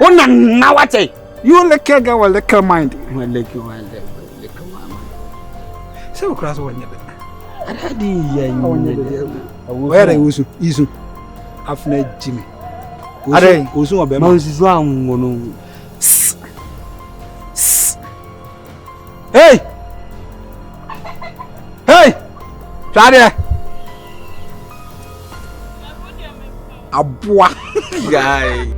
F: Una na wate. You like a girl like a mind.
D: Well, like you want them.
F: So cross one there.
D: Adi ya
F: Where is Isu? Afna Jimmy.
H: Are
F: Osu obe
D: ma nsisu anwo no.
F: Hey! Hey! Try Aboa
H: guy.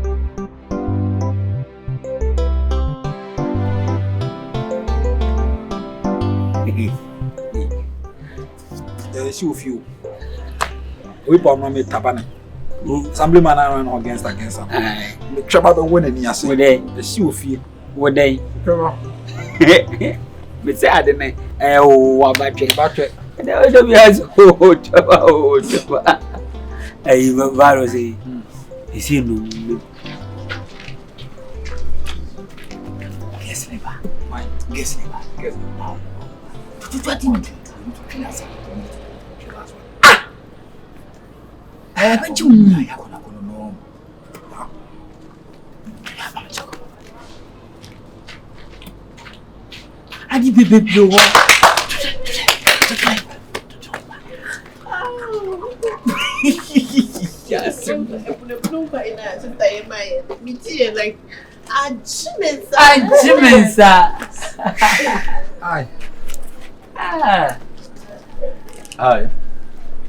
F: See of you. We bomb me tabana. Assembly man are against am. Me trouble the win any ase.
D: We dey.
F: See of you.
D: We dey. Me say ade na wa ba twe. Na o do bi as o chaba. Ai varo say. Isi no. Guess never.
A: But you know, I don't know. I did baby blow.
E: Yes.
F: Aye.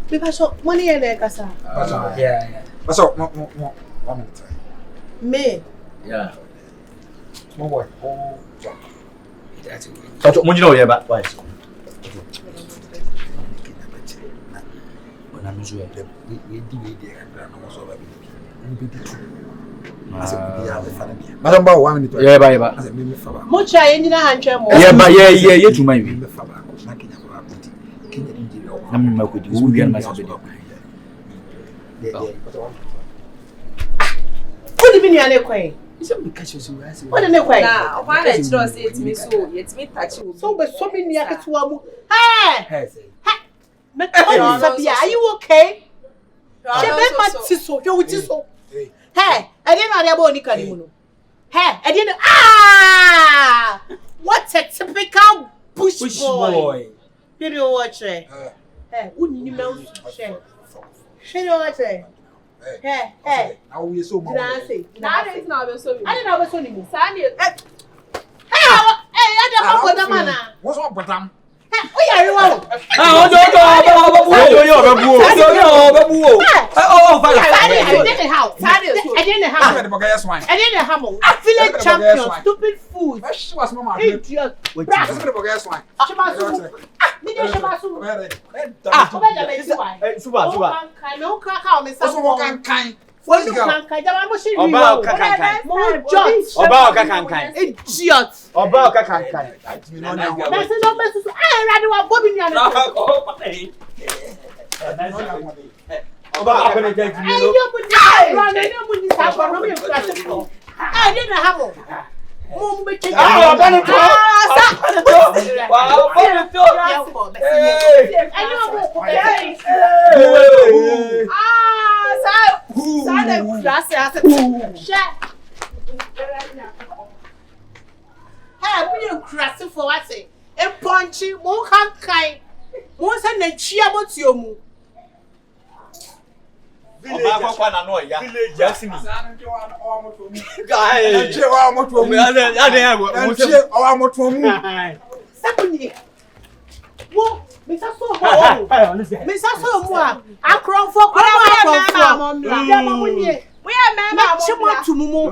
E: Because money and a casa.
D: Yeah.
F: So, 1 minute.
E: Me.
H: Yeah.
F: Small boy.
D: That's it.
H: So mo jina o ye ba. Why?
A: Ona no so ya dem.
F: We di na no so ba bi. We be two. Ase bi ya be fa na bia. Madam ba 1 minute.
H: Yeah ba.
F: Ase me fa ba.
E: Mo cha yin na hantwe mo.
H: Yeah ba ye tuma wi.
F: Me fa ba ko na Kenya ba ko ti. Kenya di di.
H: Na me ma ko di. Wo bia na ma sa be di.
E: What do you mean you are not quiet?
J: What are you quiet? Nah, why not trust it me so? It's me touch you.
E: So but so many I get to amu. Hey! Are you okay? Hey, I didn't know about Nicola. Hey, I didn't. Ah! What a typical bush boy. You know what? Hey, wouldn't you know? She know what? Hey.
F: How we so much?
J: Now it's not so.
E: I didn't know what's on you.
J: Sandy.
E: Hey, I don't know what the man.
F: What's up with them?
E: Oh, yeah, you are.
H: Ah,
E: I feel like champion. Stupid food. Idiot. When you can't kind of machine, idiot.
H: Oba ka kankan.
E: That's no message. I rather want Bobby.
H: Oba ka na jẹ́
E: I didn't have one. Hey, we you crazy for what say? A punchy, mo kan kai. Mo say na chia motio mu.
H: Village na no ya. Village Jasmine.
F: Guy. Nche wa moto mu. Nche wa moto mu.
E: Sapuni. Wo, me sa so ho. Me sa so mu a. Akron for kwa akron. Ya mamunye. We are mama chimotumu.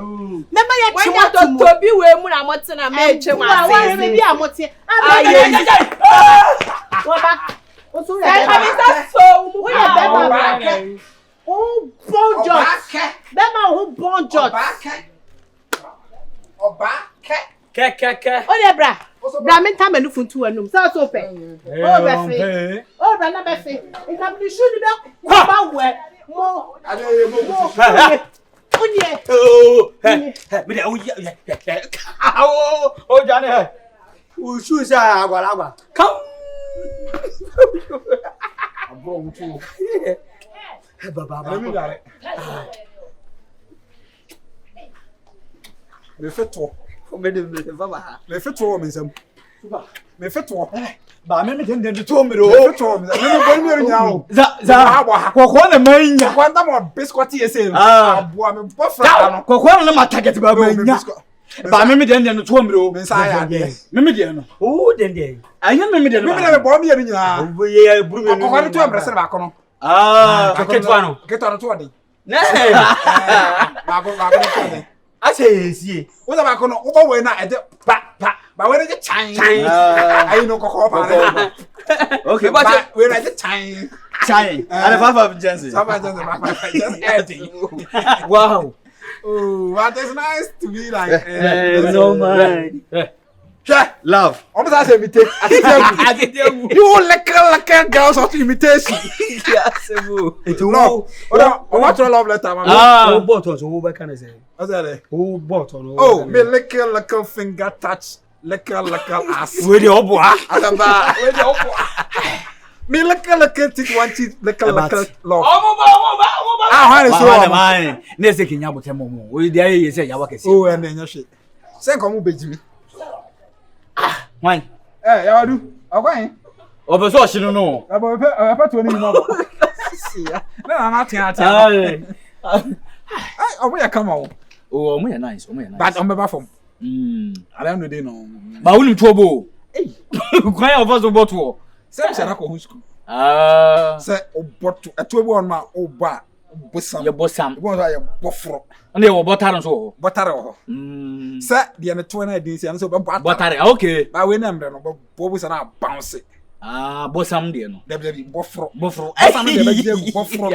E: Remember ya chimotumu.
J: To be we mu na motena me chema.
E: Wa we bi amote. Waba. Oso ya.
J: Mr. So mu.
E: We are bema. Oh, bon judge. Bema who bon judge.
H: Ke.
E: Oh, yeah, bra. Bra, me time enu funtu enum. So pe. Oh, be fe. Oh, bra na be fe. E ka bi shu ni be kwa ba we. Mo. Onye.
H: Oh, me dey oh, Johnny. U shu sa agwa. Come. Abro mtu. Baba.
F: Me feto. Me feto me nsam. Me feto.
H: Ba me den to me ro.
F: Me feto me. Me go mi nya o.
H: Za. Kokko na manya.
F: Kwanta mo biscuit ese. Aboa me bofra no.
H: Kokko na ma target ba manya. Ba me den to me ro.
F: Me sa ya de.
H: Me den no. Oh den. Anya me den.
F: Me be bo mi nya.
H: Wo ye buru me.
F: Kokko to embrese ba kono.
H: Ketwa no.
F: Ketwa no to odi.
H: Ne.
F: Ba ko to odi.
H: Ase sie.
F: Wo za ba kono, wo ba we na e de pa. Ba we de chan. Ayi no kokko pa.
H: Okay,
F: but we na de chan.
H: Chan. And Papa Jensen.
F: Papa Jensen, Papa Jensen. Everything.
H: Wow.
F: Oh, what is nice to be like.
H: No man. Love.
F: Almost as imitate. You like girls of imitation.
H: Yes, it's
F: love. What your love letter, man?
H: Oh, button. So who can I say?
F: What's that?
H: Oh, button.
F: Oh, me little finger touch, little ass.
H: With your boy.
F: With your boy. Me little tick one cheek, little love.
H: Ah, how is it, man? Next thing you have to tell me. We there you say you work.
F: Oh, and then you shit. Send come beji.
H: Why?
F: Eh, ya do. Okay.
H: Obo so shi no.
F: Abo pe to ni mo. Na na tia. Ai, obo ya come on.
H: Oh, omo ya nice.
F: But on be from. I don't know they no.
H: Ba wonu tuobo. Eh. Kwai of us oboto.
F: Say say na ko school. Say oboto. Atuobo on ma oba. Bosam.
H: Your bossam.
F: You want to bofro.
H: And they were botare so.
F: Botare. Sir, the na 20 days and so
H: botare. Okay.
F: Ba we na mre no bobu na bounce.
H: Bossam de no.
F: Debi bofro.
H: Asa
F: na de bofro.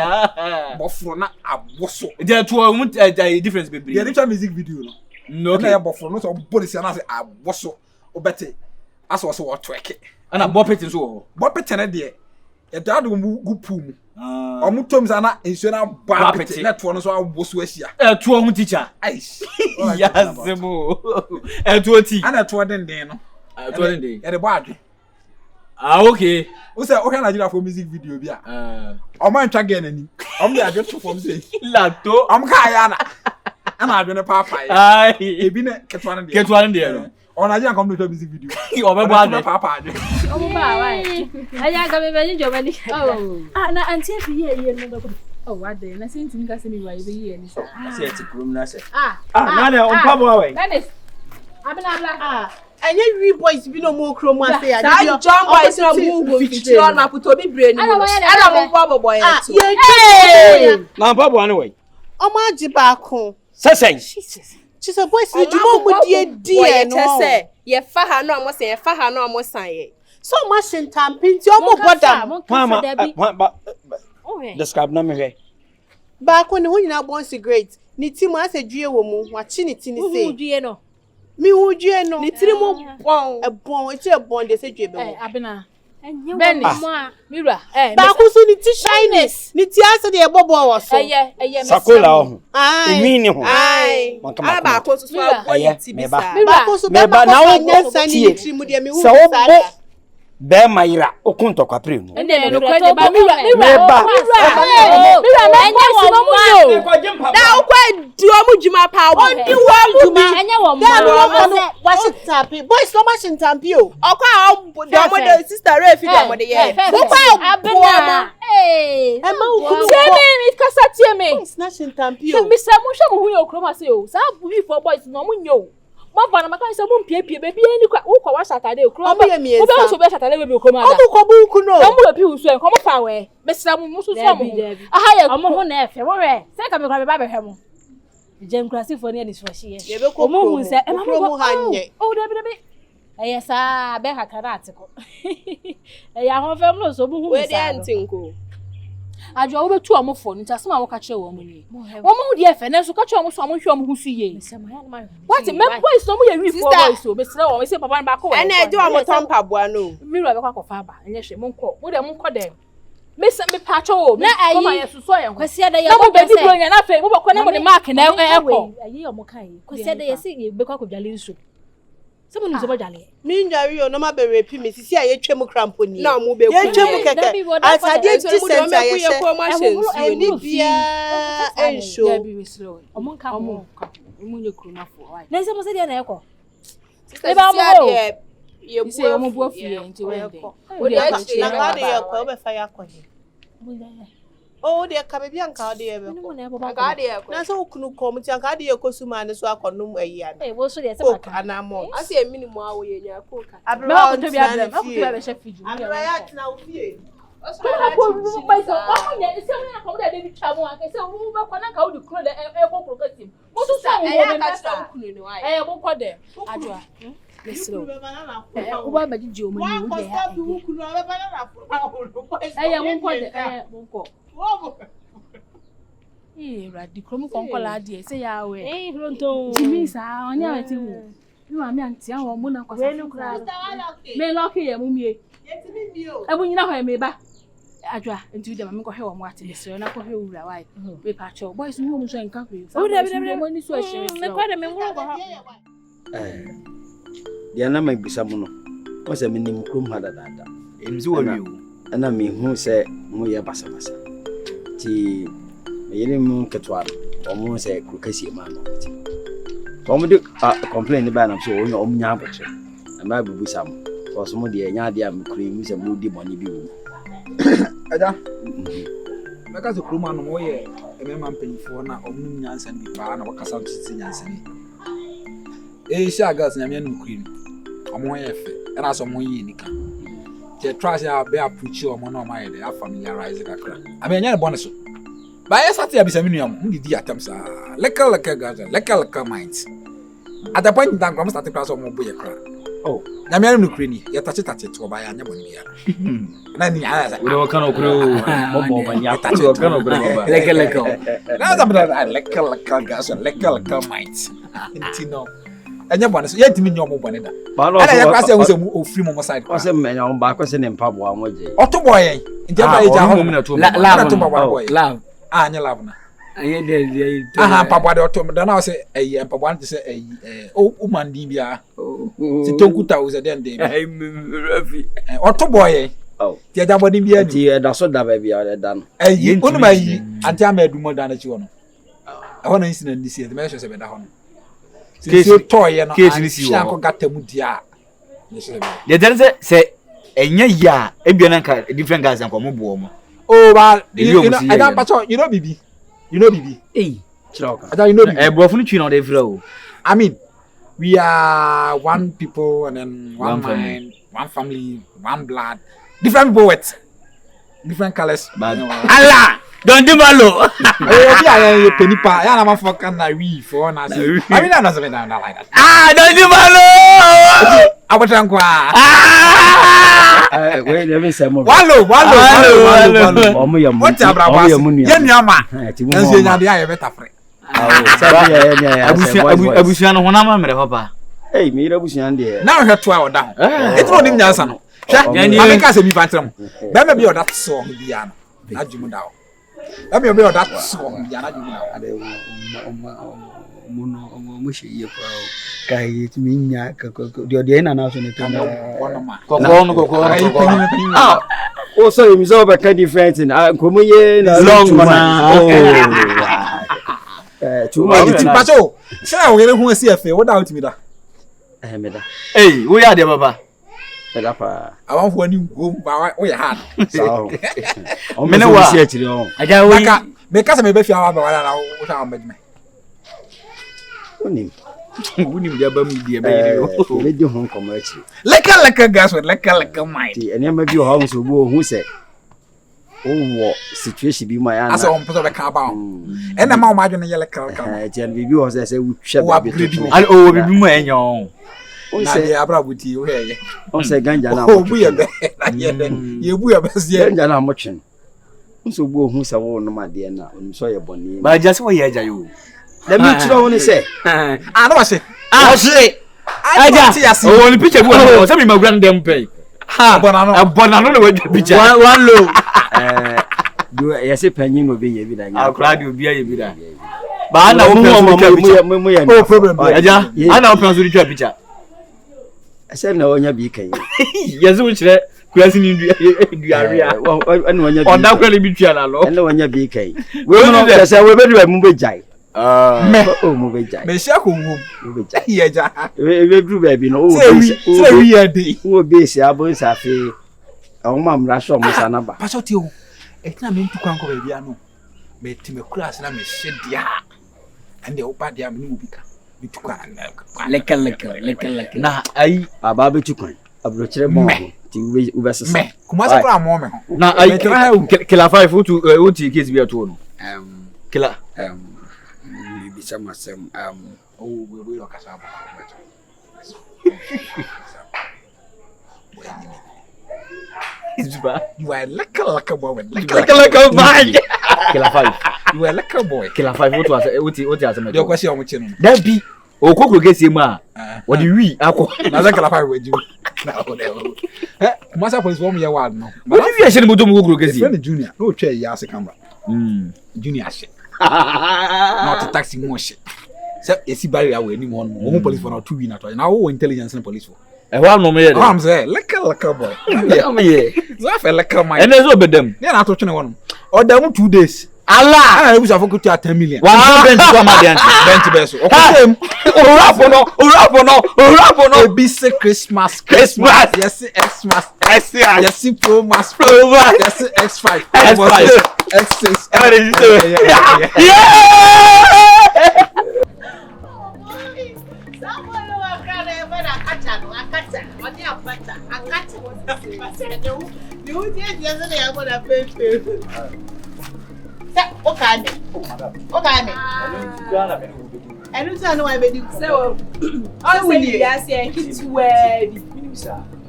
F: Bofro na aboso.
H: There two difference be.
F: The different music video no.
H: No.
F: Okay. Na bofro no so police na say aboso. Obete. Aso so wo twerk.
H: Ana bopet so.
F: Bopet na de. E dad wo gu pum. Omutom sana insura bapet net no so aboso ahia.
H: To hu teacher.
F: Aish.
H: Yasemo. To ti.
F: Ana to den no.
H: To den.
F: E de bo adwe.
H: Okay.
F: Wo say o ka Nigeria for music video bi a. O man twa gen ani. O me adwe to form say.
H: Lato.
F: O ka ya na. Ana adwe ne papa ya.
H: Ai.
F: Ebi ne ketwa ne de.
H: Ketwa ne de no.
F: O Nigeria come to music video.
H: O be bo adwe
F: papa adwe.
B: O ba why. Aya ga me be njo mani. Oh. Na auntie bi ye no do. Oh, what day? Na sinti nika se mi wa ibe ye ni sa.
H: Say ti krum na se.
B: Na
H: na on pa bo we.
B: Dennis. Abla.
E: Enye we boys bi no mo krom ase ya.
J: That John boys na mu go fitiri na puto bi brain. Ana mo pa boy to.
H: Na pa bo ane we.
E: Omo agi ba ko.
H: Say.
E: She's a boys ni jumo mo die no.
J: Say ye fa ha no mo say ye fa ha no mo san ye.
E: So much in tampinti omo boda.
H: Mama. Describe na me he.
E: Ba ko ni hu nyina bon cigarette. Ni ti mo ase due wo mu. Wa chi ni ti ni say.
B: Hu due no.
E: Mi hu due no.
J: Ni tiri mo bon.
E: E ti e bon de say due be mo.
B: Abena. Enye mo a. Mira.
E: Ba ko so ni ti shyness. Ni ti ase de e bobo wo so.
B: Eye
H: Sakola ho.
E: Ai.
H: Emi ho.
J: Ai. Ala ba ko so boy ti bisa.
E: Ba ko so be ba na wo nyansa ni ti mu de mi hu sa.
C: Be mayira okunto kwapre nu.
B: Ene no kwa de ba mira.
I: Na ukwa di omu juma pa wo. Di wo juma.
B: Enye wo
I: mo. Washi tampi. Boys no washi tampi o. Okwa do mo de sister Ray fi do mo de ye. Okwa abena.
B: Eh.
I: Ema ukunu.
B: Teme kasa tieme.
I: Boys na shi tampi o.
B: Mi sa mo hwe mo hu yo kroma se o. Sa bu hi for boys no mo nyo. Ma bana maka se mo mpiepie be bia ni kwa wo kwa washatade kroma. Wo be so be shatade we be kroma da.
I: Obu ko bu ku no.
B: Omu be pi so en komo fa we. Me sra mo so so mo. Aha ye omo ho na efe. Wo re. Se ka me kwa be ba be hwe mo. Jem krasi for ni so hye. Omo hu se e ma mo hanye. Oh dabi. Eye sa be ha karate ko. Eye ahon fam no so bu hu sa.
J: We dey antinko.
B: Adwo wo betu omo fo nti asema wo ka kire wo mo ni. Wo mo de efe na so ka kire omo so omo hwe omo hu su ye. What me boys no mo ye wi for boys o be sere wo me say papa ba ko wo.
I: Ana eje omo tompa boa no.
B: Mi ro be kwa kofa ba enye hwe mo nko. Wo de mo nko dem. Me se me pa cho o. Na ayi ye suso ye nko. Kwasi ada ye ko be di bro nya na fe mo bokọ na mo de mark na ekọ. Ayi omo kan. Kwasi ada ye si be kwa ko dwale nsu. Se mo nso bo dwale.
I: Mi njari o no ma be repi me sisi a ye twem kramponi.
J: Na mo be ku.
I: Ye twem keke. Atade ti senta ye she. Ni bia ensho.
B: Omo kan omo kan. Mo nye kuruma fo. Na se mo se de na ekọ.
J: E ba mo. Ye
B: bu se omo bu afie nti we de.
I: O de na ka de ye ko be fa ya ko he. Oh, de ka be bia nka de ye be ko.
J: Ka de ye ko.
I: Na so okunu ko mu ti nka de ye ko suma ne so akonum ayi an.
B: Wo so de se maka.
I: Anamo.
J: Ase e minimum awo ye nya ko ka.
I: Abra on to
B: bi abra. Ma ko be hwe fiju.
I: Abra ya tna wo fie.
B: Adwa nti de ma me ko hwe wo mo ate lesere na ko hwe wura wai we pa cho boys no mo so nka hwe o de mo ni so ahire me kwa de me ngoro ko ha
C: dia na mai bisa mu no o se me nim krom ha dada
H: emzi wo wi o
C: ana me hu se mo ye basa ti me yele mu ketwa o mo se ku kasi ma no ti to mo de complain ba na so o nya o nya aboche na ma bubu sam o so mo de nya de am krim se mo di money bi wo
F: Ada. Maka so kroma no wo ye emema mpanyifo na omnum nyansa ni pa na wakasa ntiti nyansa ni. Sha gas nyame no krim. Omo ye fe. Era so mo yi nika. Je trust ya be approach omo no ma ye dey familiarize kakra. Ame nya ne bone so. Ba ye sate ya bisa mi nuam, mu di atam sa. Leka gas, leka minds. At the point that gram start class omo boye kra. Oh, nyame no krim ni. Ye tache to ba ya nya bone bia. Na ni ala
H: we do kana okro mo ba nya ta do kana okro ba
F: leka na za bra leka gas leka might intino anya bone so yetimi nyo mo bone da ala ya kwase hu se mu ofri mo side
C: o se me nya ba kwase ne mpa bo mo je
F: oto boy nti ba eja ho la to boy love anya love na
H: aye de
F: aha pa boy oto da na se pa boy nti se o mandi bia si tonkuta o se den de
H: rafi
F: oto boy
C: oh
F: ti aja body bia ni
C: ti da so da ba bia da no
F: onu mai anti amedu mo da na chi wono ho na insina ndi sie me so se be da ho no case toy no
H: case ni si
F: wo ko gata mu dia
H: de den se enya ya ebia na ka different guys and mo bo mo
F: oh ba you know I don't pacho you know bibi
C: chiroka
F: I don't know
H: bro fu ni twi na de fra o
F: I mean we are one people and then one mind one family one blood different people with different colors
H: Allah don't do malo
F: obi aye penny pa ya na ma for can na we for na I mean na so na like that
H: don't do malo
F: abotranko
C: we let me say more
F: wallo
C: omo ya mu
F: what abrabas ye nuama ense nya de aye beta fre
H: abusia no honama mere papa
C: eh mi ira abusia de
F: na hweto a oda ho etro nim nyansa no hwe ameka se mi fantrem ba me bi oda so ho bia no adwumu da ho ba me bi oda so ho bia na adwumu da
D: mo she ye kwa kai ti minya de na na so ne to
C: ah oh so mi so be ka different na komo ye na
D: long
F: too much ti pacho say o yere hu asi afa what out me da
C: me da
H: wo ya de baba
C: me da pa
F: awon fo ani go ba wo ya hard
C: so o
H: me ne wa
C: si akiri o
H: aja wo
F: me ka se me be fi awa ba wala na wo sha me me
C: oni
H: wuni dia ba mu dia be yire o
C: me di hon komo akiri
F: leka gas with leka mind
C: ti ene ma bi o ha so bo hu se wo situation bi ma ya na
F: asa on pese be ka ba e na ma o ma dwene ye leka
C: ti ene bi o se wo hwe be to
H: al o bi mu enyo
F: na ye abra buti wo ye
C: on se ganja na
F: o bu ye be na ye bu ye be se
C: ganja na mo twen nso bu hu se wo no ma de na on so ye boni
H: ba ja se wo ye aja yo
C: let me try one say
F: ah no se
H: aja o ni picture bu o se mi ma grand dem pay ha bonano na wadwa picture one low
C: do yesi panyin no be ye bi da nya
H: akra de obi aye bi da ba na wo picture
C: o problem
H: aja ana wo picture picture
C: ase na onya bi kan
H: yezu wo kire kwasi ni duaria
C: ene onya bi
H: onda kwale bi tua na lo
C: ene onya bi kan we no ase we be du mu be jai
F: me
C: o mu be jai
F: me sha ko mu be jai ye ja
C: we du be bi no o
F: se wi ye dey
C: o be se abo safi o ma mra so mo sana ba
F: paso ti o e tina me ntu kwan ko be bia no me ti me kura se na me hye dia ande o ba dia me mu bi ka bi tu kwa
H: leka na ai
C: aba be tu kwan abro kire mo ti we be sesa
F: me kuma sa kura mo me ho
H: na ai kila 5 uti case bi ato no kila
C: bi sama sem
F: we lo kasa ba you are like boy
H: like boy kila 5
F: you are like boy
H: kila 5 uti asema
F: de kwasi o mo che no
H: da bi o kokro gesi mu a wo di wi akọ
F: na za kila 5 waji na o de kuma sa police wo mo ye wad no
H: wo di wi ahye mo do mo kokro gesi
F: friend junior no twa ya ase camera junior ahye not taxi mo ahye se esi barrier we ni mo no police for na 2 wi na to na wo intelligence na police for
H: wa no me ye
F: am say like boy
H: yeah me ye
F: za fa like my
H: ene zo bedam
F: ne na to twene wono o da mu 2 days
H: Allah
F: ana ebu safo kutu 10 million
H: wa bench kwa madian
F: bench beso o kutem
H: orapo no
F: be say Christmas
H: yes
F: Xmas
H: yes
F: Pro Max yes X5 X6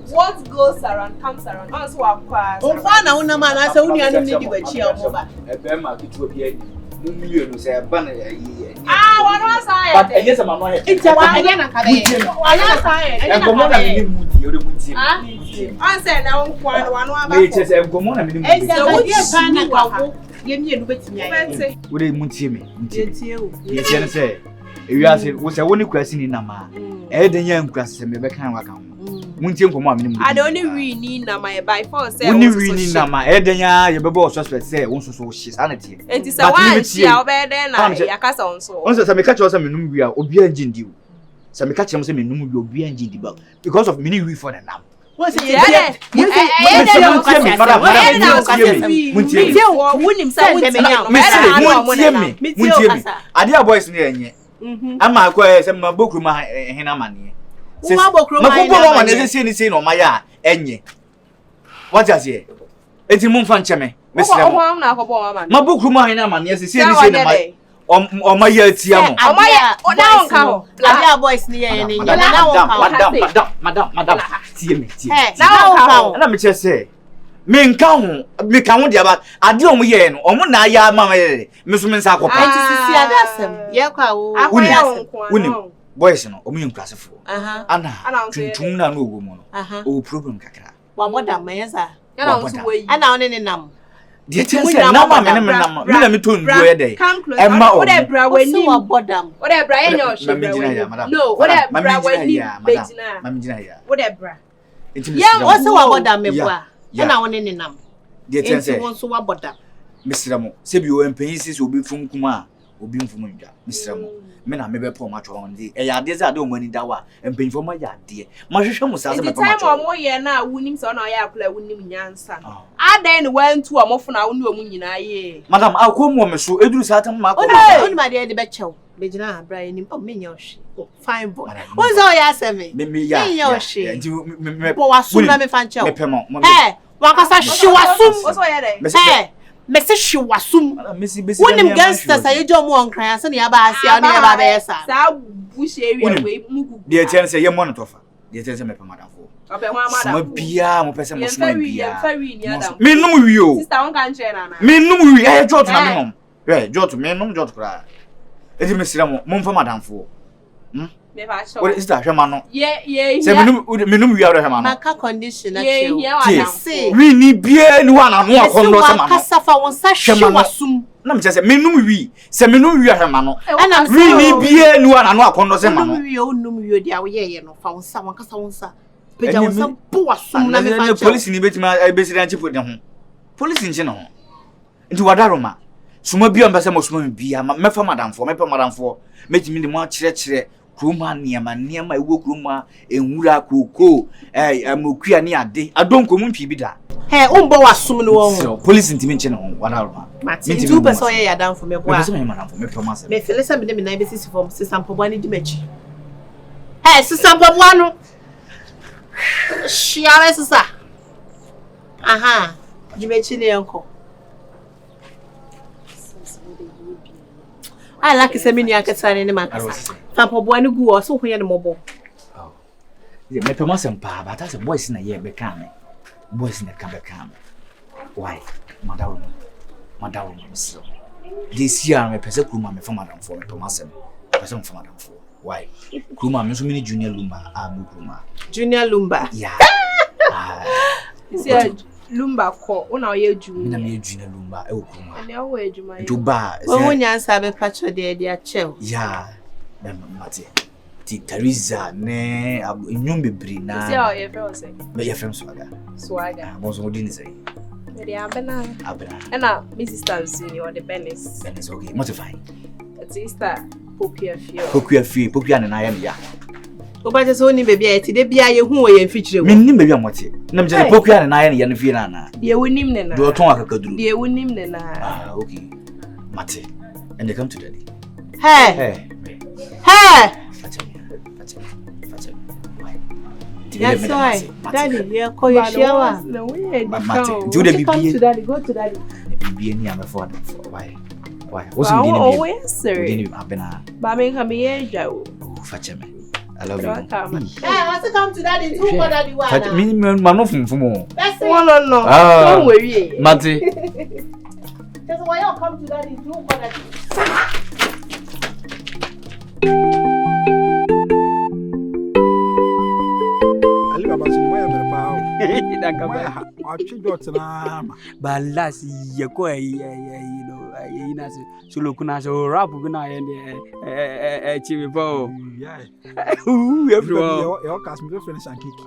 E: what goes around comes around. Also, what
I: Umfana una mana sa uni anu ni dibachi omoba.
H: Ebe ma kitu obi no say ban
E: wano say
H: but yes ma no he
E: anya na kabe anya say
H: engomo na mini mudi yode muti
E: an say na won wano aba
H: me che say engomo na mini mudi
E: e wodi pa na kawo ye mienu betimi ayi
H: wode muti me
E: tie o
H: ye tie ne say ewiase wo say woni kwasi ni nama e de nya nkwase me be kan waka ho munti engomo a mini mudi
E: ade oni wi ni nama e by force say
H: woni wi ni nama e de nya ye bebe o suspect say won so hye sanity
E: enti say wan hia obede na yakasa onso
H: onso say me catch o say menum wi a obi angindi o say me catch am say menum wi obi angindi ba because of mini wi for the nam won say adia boys ne enye ama akwa say ma bokru ma hena mane
I: Uma bokru
H: ma ko ma ne say ni no ma ya enye what you say enti mum fa ncheme mesire mo
E: na akobo mama
H: ma bokru ma hena mane say ni say na ma ma ya tia mo
E: oma ya ona onka ho
I: Adia boys ni ye ni na onka
H: madam tie me
E: na onka ho
H: na me che say me nka ho dia ba ade o mo ye no o mo na ya mama ye me so me nsa akopa
I: anti sisi adasem ye kwa wo
H: uni boys no o mo yin klasefo ana tuntum na no owo mo no o problem kakra
I: wa moda mayesa
E: ya na nso we
I: ana one ne nam
H: The chance na ma me to ndo ye dey. E ma o.
E: What e bra wani
I: wa bodam.
E: What e bra ye no she bra. No, what e bra wani bejina.
H: Mama gina ya.
E: What e bra.
I: Yeah, wo se wa bodam me boa. E na woni nenam.
H: The chance
I: won so wa bodam.
H: Mr. Mo, se bi o empanyi sisi obi fun kuma obi mfum ndwa. Mr. Mo, me na me be po ma twa on dey. E ya de za de o mani dawa. Empanyi fo ma ya de. Ma hwehwe mo sa se me po ma twa.
E: The time omo ye na wunim se ona ya akula wunim nyansa. Adan ni wan tu omo fo na wonu omu nyina ye.
H: Madam, akomu o me so eduru sa tam ma ko.
I: Oni ma de be chew. Be gina bra enim. Oh, me nyoshi. Fine boy. What's all ya say me?
H: Me ya.
I: Me nyoshi.
H: Me
I: bo wasum na me fan chew.
H: Me pe mo.
I: Wakasa shiwasum.
E: What's all ya dey?
I: Me say shiwasum. Wonim gangsters aye jo mo onkran ase ne ya ba asia ne ya ba be yesa.
E: Sa bush area we mugu.
H: The chance ye mo no tofa. The chance me pe madam fo.
E: Obe ho madam.
H: Mo bia mo pese mo so bia.
E: Ni adam.
H: Me num wi o.
E: Sister won kan share na na.
H: Me num wi e jot na me nom. Jot me num jot kra. E di me sira mo mfa madam fo.
E: Me fa show.
H: What is that hwema no?
E: Yeah.
H: Se me num wi awre hwema no.
I: Maka condition na chill.
E: Yeah.
H: We ni bia ni wa na no akondo se ma no.
I: Kasa fa won sa shiwasum.
H: Na me say me num wi. Se me num wi hwema no.
I: Ana
H: we ni bia ni wa na no akondo se ma no.
I: Num wi dia wo ye no fa won sa won kasa won sa. Peja won sa bo wasum na me fa.
H: Police ni betima besira nchi podi ho. Police nchi no. Nti wadaroma. Suma bia mbese mo suma bia me fa madam fo metimi de mo akire kroma niama ewo kroma enwura koko amokua ni ade adonko mu ntwi bi da
I: he umbo wasum no wo
H: police ntimi nche no wadaroma
I: meti tu person ye yadam fo me boa
H: me madam fo me promise
I: me feel say me de me na be sisi form sisa mpobwa ni di machi he sisa mpobwa no shiare sisa aha di machi ne enko I like say me ni aketsa ne makasa mpobwa ni gu o so ho ye ne mobo
H: me promise mpa but as boys na ye be kan me boys na ka be kan why madam so this year me pese kuma me for madam for me promise me pese me for madam for why kuma me so mini junior lumba kuma
I: junior lumba
H: yeah
E: lumba ko una ye junior
H: na me junior lumba e kuma
E: na wo ejuma
H: to ba
I: wo nyansa be patcho de dia chew
H: yeah mate ti Teresa ne nyum bebri na
E: see how you feel say
H: be your friend swaga bonzo modini say
E: me abena na my sister senior on the Benis
H: okay modify
E: sister popia
H: na ya ya
I: obaje so ni baby e ti de bia ye hu o ye mfikyire wo
H: minnim baby amote na me je popia na ya ne fie na na
E: de wonim ne na
H: do ton akakaduru
E: de wonim ne na
H: okay mate and they come to daddy
I: hey that's why daddy you call your shower
E: no we
H: mate do the bibi
E: to daddy go to daddy
H: bibi ni am for why what's
E: in
H: the
E: oh yes sir
H: didn't abena
E: ba me come here jaw
H: facheme I love you.
I: Hey, what's come to daddy? Who for daddy wa na?
H: Me man of fumo.
E: No. Don't worry.
H: Mate.
I: Just why you come to daddy? Who for daddy?
F: Ali baba so mo ya bere pa o.
D: Danka
F: a twi dot na ma.
D: Balas ye ko you know so look na so rap na ye chibi po.
F: Yeah.
D: Everyone.
F: Your cast me finish and kick.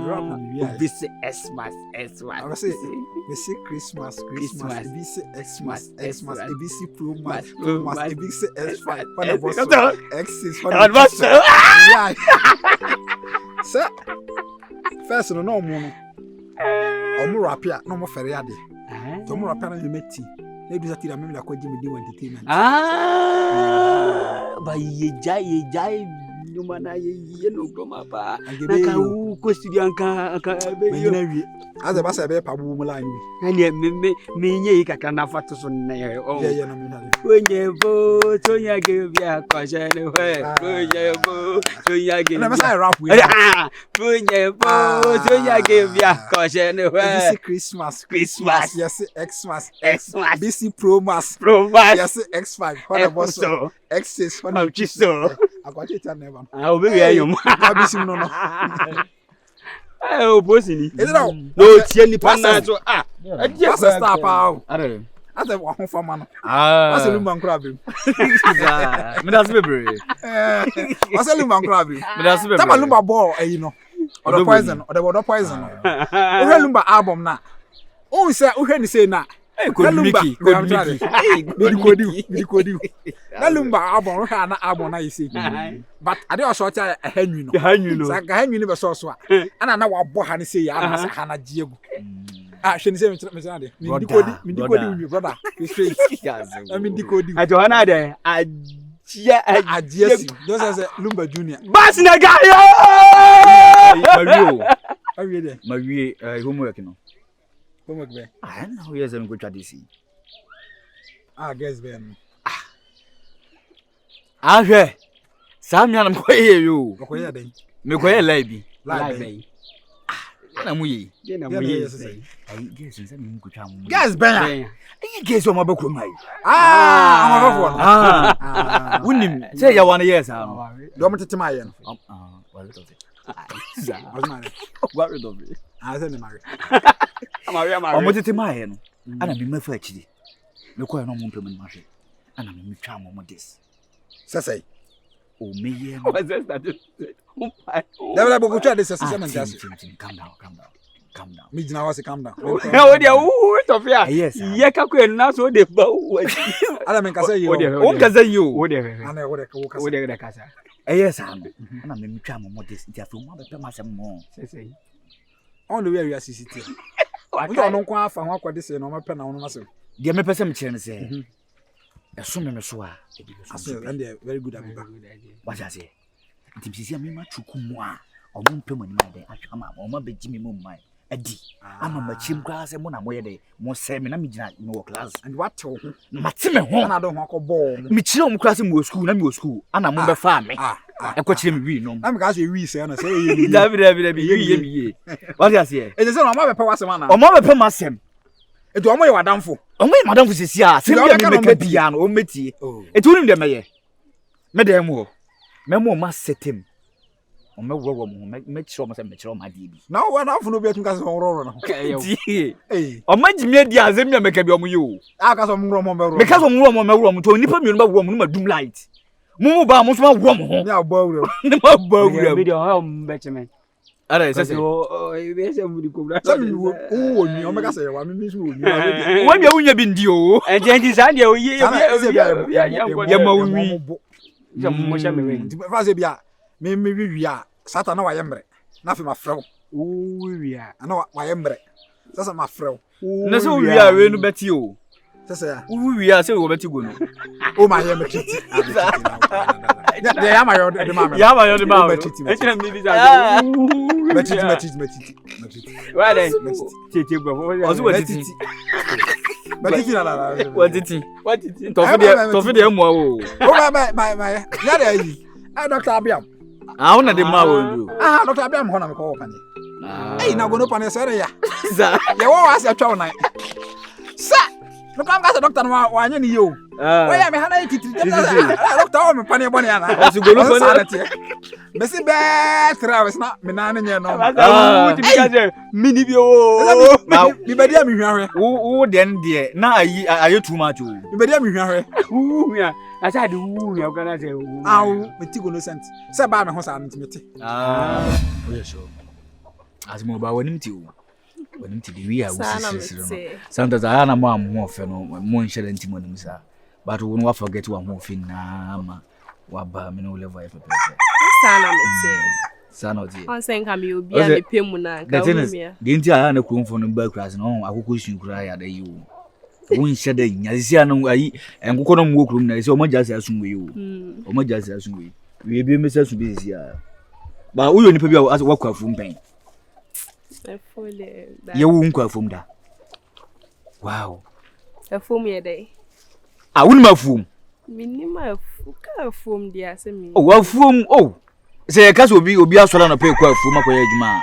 F: Rap yeah.
D: This Xmas.
F: I say this Christmas. This Xmas. ABC Pro Max. ABC X5. What about X6? What about yeah. Sir. First no mo. Omo rap ya no mo fere ade. Omo rap na you meti. Na do that me la kwaji me di entertainment.
D: Ba ye jai nyuma na ye no groma pa. Na ka u ko studio anka be yo.
F: Aza ba sa be pa bu mu line bi.
D: Na me nye kaka na fato so na ye.
F: Yeah no me na.
D: Onye bo to nya ge bia ko she ne we. Onye bo to nya ge.
F: Na me say rap we.
D: Onye bo to nya ge bia ko she ne we.
F: This Christmas. Yes Xmas. BC Pro Max. Yes X5. What about so? X6. What about
D: so?
F: I got it never.
D: I will be here you.
F: BC no.
D: Oh, bossy.
F: Is it all?
D: No, Tieni Panda. Ah,
F: What's a star power?
H: I don't know.
F: I said, one for man. What's
H: Ah.
F: a lumban crabbing?
H: Me that's me bro.
F: What's a lumban crabbing?
H: Me that's me.
F: Tell a lumba ball, you know. Or the poison, or the water poison. Uhe lumba album na. Oh, sir, uhe ni say na.
D: Good Mickey. Good Mickey.
F: Bidikodi. Na lumba album, uhe na album na you see. But I don't short a henry no.
D: Henry no.
F: Saka henry ni be so so. Ana na wa bo ha ni say ya na sa ha na jiegu. Ah, she say me say me dikodi brother. Straight. I mean dikodi.
D: I don't know there.
F: Yes, those are Lumba Junior.
D: Bas na gayo!
H: Mario.
F: How are you there?
H: Mario, homework no.
F: Homework there.
H: I know yes I'm good at this.
F: Ah, guess Ben.
H: Ah, hwe. Sam ya na mkoye yo.
F: Okoye den.
H: Me koye live.
F: Live.
H: Na muyi.
D: Na muyi.
H: Ai, guess nse me mkutwa mu.
F: Guess Ben.
H: Ai, guess o mabakro mai.
F: Ah, amabafo.
H: Ah. Unim, say ya wan yes ha.
F: Do mo tete ma ye no.
H: Well it of it.
F: What rid of it? I said marry.
H: Omo tete ma ye no. Ana me mafa akiri. Me koye no mo mpem no mahwe. Ana me twa mo this.
F: Say.
H: O me ye no.
D: What's that?
F: Never go try this assessment.
H: Calm down.
F: Me jina was calm down.
D: How dia Tofia?
H: Yes.
D: Ye ka ko na so de ba.
F: Ala men kasa yo.
H: O kasa yo.
D: O de.
F: Ana wo de ka wo kasa.
D: O de kasa.
H: Yes, ana me twa mo this. Ntia fo mo be masem mo.
D: Say.
F: On the way we are CCT. We don't know kwa fa ho akwade se no mape na wono masem.
H: Dia me pese me kire ne se. Eso me so a.
F: And they are very good at it.
H: What I say? Ntimsisi me ma chuku mu a. Omo mpem ani ma den atwa ma omo be jimi mu mai. Adi. Ama ma chim kwa se mo na mo ye de. Mo se me na me gina no class.
F: And what to?
H: Mate me ho.
F: Ana do ho akobọ.
H: Me kire omo class mo school na me school. Ana mo be fa me. E ko kire me wi no.
F: Na me ka say wi se na say ye.
H: David ye. What I say?
F: E say no ma be pa wasem ana.
H: Omo be pa masem.
F: Etu omo ye wadamfo.
H: Omo ye madam sisi a. Se me meka bia no o metie. Etu nim de meye. Me dem ho. Me mo ma setem. O me wo mo me kire omo se me kire omo adi bi.
F: Na wo na afo no bi atun ka se oro no.
H: Eh. O ma jimi adi azem me meka bi omo ye o.
F: Aka so mo mo me ro.
H: Me ka so mo mo me ro mo to nipa mi no ba wo mo no madum light. Mo ba mo so ma wo mo ho.
F: Ni abo awuro.
H: Ni ma ba awuro.
D: Video ha mo be cheme.
H: Ara se se.
D: O be se mu di ko bra.
F: Say me wo ni o me ka say wa me mi so wo ni.
H: Wa bia wunya bi ndi o.
D: Enti sa de o ye
F: ya
H: ma wi.
D: Ja mo sha me we.
F: Fa se bia me wi a satan na wa ye mbre. Na fe ma frew.
D: O wi a.
F: Ana wa ye mbre. Sasa ma frew.
H: Na so wi a we no beti o.
F: Sasa
H: wi a se wo beti go no.
F: O ma ye me titi. Ya ma yo de ma me.
H: Ya ma yo de ma.
D: Enti na mi bi za.
F: Matiti.
D: Wa de. Titi gbo.
H: O so titi.
F: Matiti la.
H: What titi? Tofi de mo o.
F: O my. Ya de yi. Ah Dr. Abiam.
H: Ah una de ma wo ndu.
F: Ah Dr. Abiam ho na me ko pani. Eh na go no pani sere ya.
H: Za.
F: Ye wo wa se twa na. Sa. No kam ka se doctor no wa anya ni yo. Wa ya me hana titi. Doctor o me pani bo ne ana.
H: O si go no pani.
F: Messi be travis na me na anya no.
D: Ti bi ka se mini bi o.
F: Mi be dia mi hwahwe.
H: Wo den de na ayi too much o.
F: Mi be dia mi hwahwe.
D: Hwahwe. Asa de hwahwe o kana se.
F: Awu, me ti go no sent. Se ba me ho sa ntimi ti.
H: Oh yes so. As mo ba wonim ti o. Wonim ti de wi a wo sisi no. Sometimes I na mo am fe no mo nhyere ntimo nim sa. But we no forget wa mo fin na ma wa ba me no level for person.
J: Sana mete.
H: Sana odi.
J: On sen ka mi obi a me pemu na ka wo mi.
H: De nti a na kurumfo no ba kras no akoko sun kura ya da yi o. Wo nhyɛ da nya sisi anu ayi enkoko no mo kurum na sisi o ma jase asun we o. O ma jase asun we. We bi me sasu bi sisi a. Ba wo yo nipa bi a wa kwafu mpen.
J: Efole.
H: Ye wo nkwafu da. Wow.
J: Efom ye dai.
H: Ah wo ni mafum.
J: Minima fuka fom dia se mi.
H: Oh wa fom oh. Se ka so obi asola no pe kwafu makoya adwuma.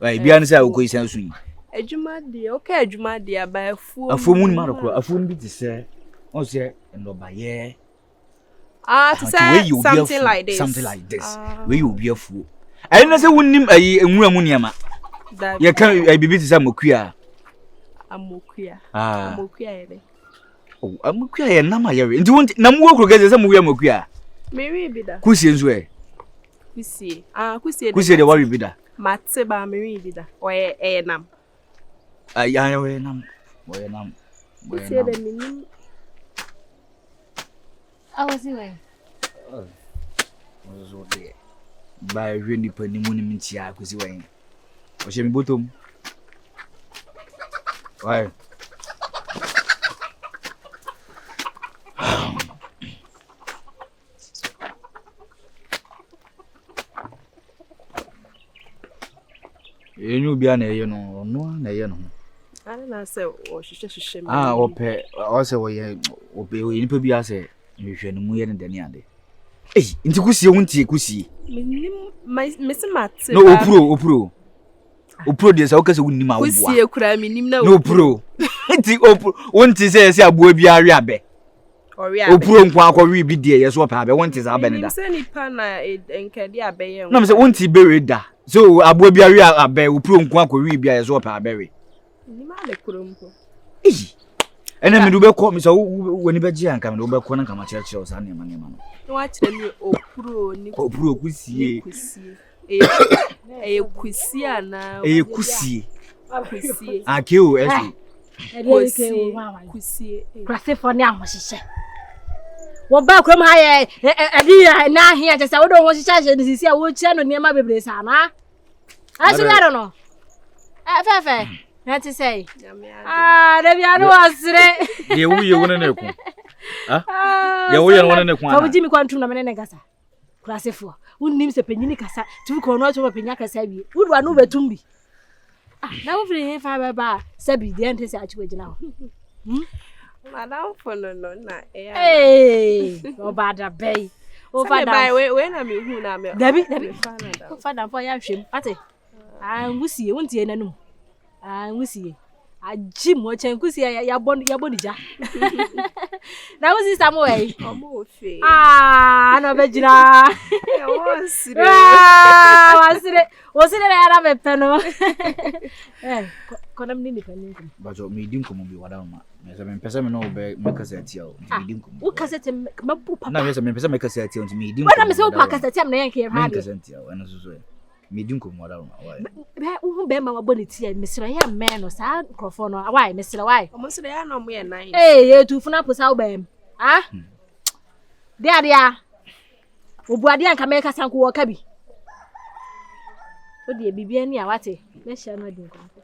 H: Ai bia ne se a ko isan su yi.
J: Adwuma dia, o ka adwuma dia ba afom.
H: Afom ni ma rokro, afom bi ti se. On se ndoba ye.
J: To say something like this.
H: Something like this. We you be afu. Ai na se wonnim ai enwura mu niama. You can't I be busy some queer.
I: Amokuya.
H: Ah.
I: Amokuya ere.
H: Oh, amokuya ye na ma ye. Nti won na mu okro geze some we amokuya.
I: Mary bida.
H: Kusie nso e.
I: Kusie. Ah, kusie.
H: Kusie de worry bida.
I: Mate ba Mary bida. Oye nam.
H: Ya we nam. We nam.
I: Kusie de minim.
B: Awasi we.
H: Ozo de. Ba hwe ni pani mu ni ntia kusie we. O she mi botom. Why? Enyu bia na eye no na eye no.
I: Ana na se o hwehwe me.
H: Ope o se wo ye ope o nipa bia se hwehwe no mu ye ne dane ade. Nti kusie wontie kusie.
I: Me se mate.
H: No opuro. Opuro de se o kase wonni ma wo bua.
I: Kusie kura minim na
H: no opuro. Nti opuro wontie se aboa bia awe abe. Opuro nkwa akwa bi de ye so opa abe wontie se abe ne da.
I: Se nipa na enkede abe ye.
H: No me se wontie be da. So aboa bia awe abe opuro nkwa akwa bi ye so opa abe we.
I: Ni ma le kurumpo.
H: Ene me do be ko me so woni be gi anka me do be ko na nka ma kire o sa ne ma no.
I: No a kire mi opuro ni
H: opuro kusie.
I: Kusie ana.
H: Kusie.
I: Kusie.
H: Akio esu.
I: Kusie.
B: Krase for ni ahohihye. Wo ba krom ha ye adi na ahia je se wo do ho hihye ni sisi a wo kire no niam bebre sa na. Asu ya no. Fefe. Na ti say. Da bia no wasre.
H: Ye wo ye wona na ku. Ye wo ye wona na ku ana.
B: Fa jimi kwantum na menene gasa. Krase for. Unnim se penyini kasa. Tu ko no to penya kasa bi. Wudu anu betumbi. Na wo firi he fa baba sabi de ante se achi wagina ho.
I: Madam for no na
B: obada bay.
I: Obada we na me hu na me.
B: Dabi fada for ya hwem. Ate. Ngusie wontie nanum. Ngusie. Aji mo chen kusie ya bonija. Na wo sister mo we.
I: Omo ofe.
B: No bejina. Wasire na yara bepe no. Konam ni pani nkum.
H: Bajo me din komo bi wada ma. Me se me pese me no be me kaseti o. Me din komo.
B: Wo kaseti mabu papa.
H: Na me se me pese me kaseti o me din.
B: Wada me se wo pa kaseti am na yanke ya
H: ha. Me kaseti o eno so. Me din komo wada ma. Why?
B: Be wo be ma waboni ti ya mesira ya men no sa crofo no. Why mesira why?
I: Omo sire ya no mo ye nine.
B: Tu funa posa wo be. Dia. Obuade anka me kasa nko wo ka bi. Odi bibia ni awate me hia no din konko.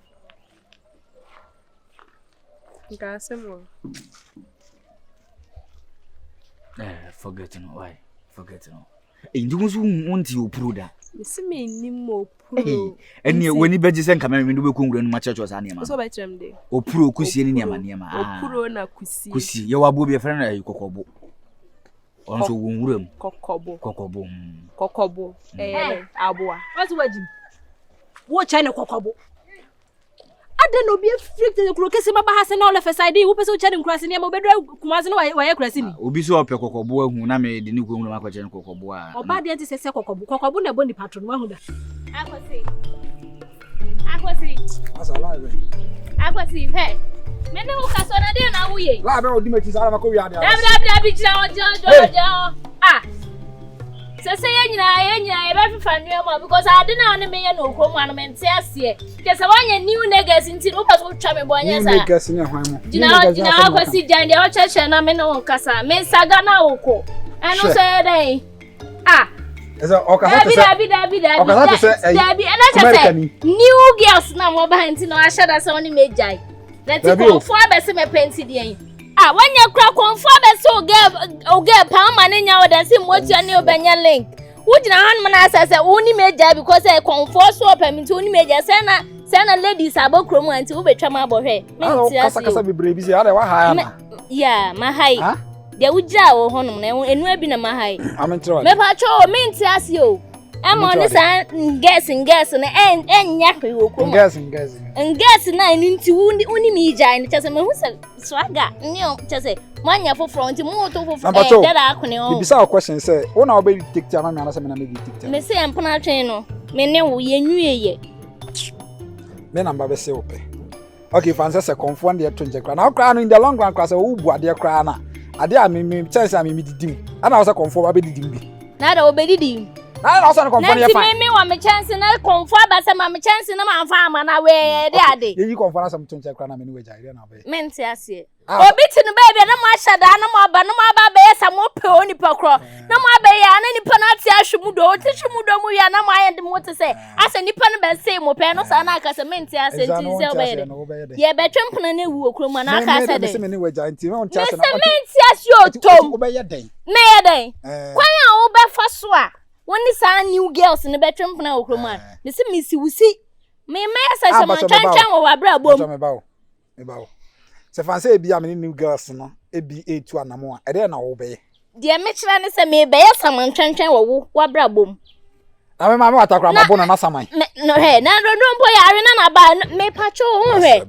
I: Nka asemo.
H: Forget no why? Forget no. Ndi so wonti opuro da.
I: Mesi me nim opuro.
H: Eni woni beji se nka me do be kongura no ma church osa ne ma.
I: So ba trem de.
H: Opuro kusie ni niam.
I: Opuro na kusie.
H: Kusie ye wabo be fere na kokobo. Onso wonwuram.
I: Kokobo. Aboa.
B: What's wajim? Wo China kokobo. Ade no be freak the kuro kesi maba ha se na ole feside wo pese wo chane nkurase ne ma obedra kumaze no wa ye kurase ni.
H: Obi so ope kokobo ahu na me de ni ko ma kwache kokobo a.
B: Oba de enti sese kokobo na boni patron wa hu da.
G: Akwasi.
F: Asala we.
G: Akwasi he. Me ne wo kaso na de na wo ye.
F: La be odi mechi sala mako wi ade.
G: Dabi jira ojo. Sese ye nyina ye be fifa nua mo because ade na one me ye no krom anu me nte ase. Ke se wanye new niggas nti no paso twa me bonya sa.
F: New niggas ne hwan mo.
G: Jina Akwasi jande o cheche na me no kasa. Me saga na woko. Enu so ye dey.
F: Esa okasa te se.
G: Dabi.
F: Okasa te se.
G: Dabi ena cheche. New girls na mo ba nti no ashada se oni me jai. Let it go for be se me penti dey. When you crack on for the so get pound money now than see what you new benya link. Would you hand man as only major because I confess so permit only major sena ladies about chrome until we trama about her.
F: Kasa be brave say wa high.
G: Yeah, my high. There would jaw honum and we be na my high.
F: I'm in trouble.
G: Me pacho mean to ask you. I'm on this guessing and yappy will
F: guessing.
G: And guessing nine into only me giant just a man who said swagger, no, just say, one year for front, more to for that.
F: Beside question say, oh, now baby take time and I say, maybe take time.
G: They say I'm Panachino, me know ye knew ye.
F: Me number be say ope. Okay, fancy say confront the to njekra. Na okra no in the long run class wo bu ade kra na. Ade a me chance a me didim. Ana wo say confront ba be didim bi.
G: Na da obedidim.
F: Na na so confront ya fine.
G: Me wa me chance na confront ba say ma me chance na ma fa ama na we de ade.
F: Ye confront asem to njekra na me ni we jare na be.
G: Mente ase. Obi ti no baby na mo ashada na mo aba na mo aba be yesa mo pe oni pakro. Na mo aba ya na nipa na ati ahwemudo, o ti hwemudo mu ya na mo aye de mo te say. Ase nipa no be say mo pe no sa na aka say mente ase ti se obede. Ye be twempna na ewu okro na aka say de.
F: Me ni we jare nti me mente ase na.
G: Mente ase o tom.
F: Obeye den.
G: Me ye den. Kwan a wo be fa so a woni sa new girls ne be twempna okro ma. Me se misi wusi. Me say se man twantan wo wabra bom.
F: Me bawo. Se fancy bia me new girls no ebi etu anamo a ede na wo be
G: de me kira ne se me be ya saman twentwen wo wabra bom
F: na me ma me watakra ma bono na saman
G: no he na ndo mpo ya are na ba me pacho ho he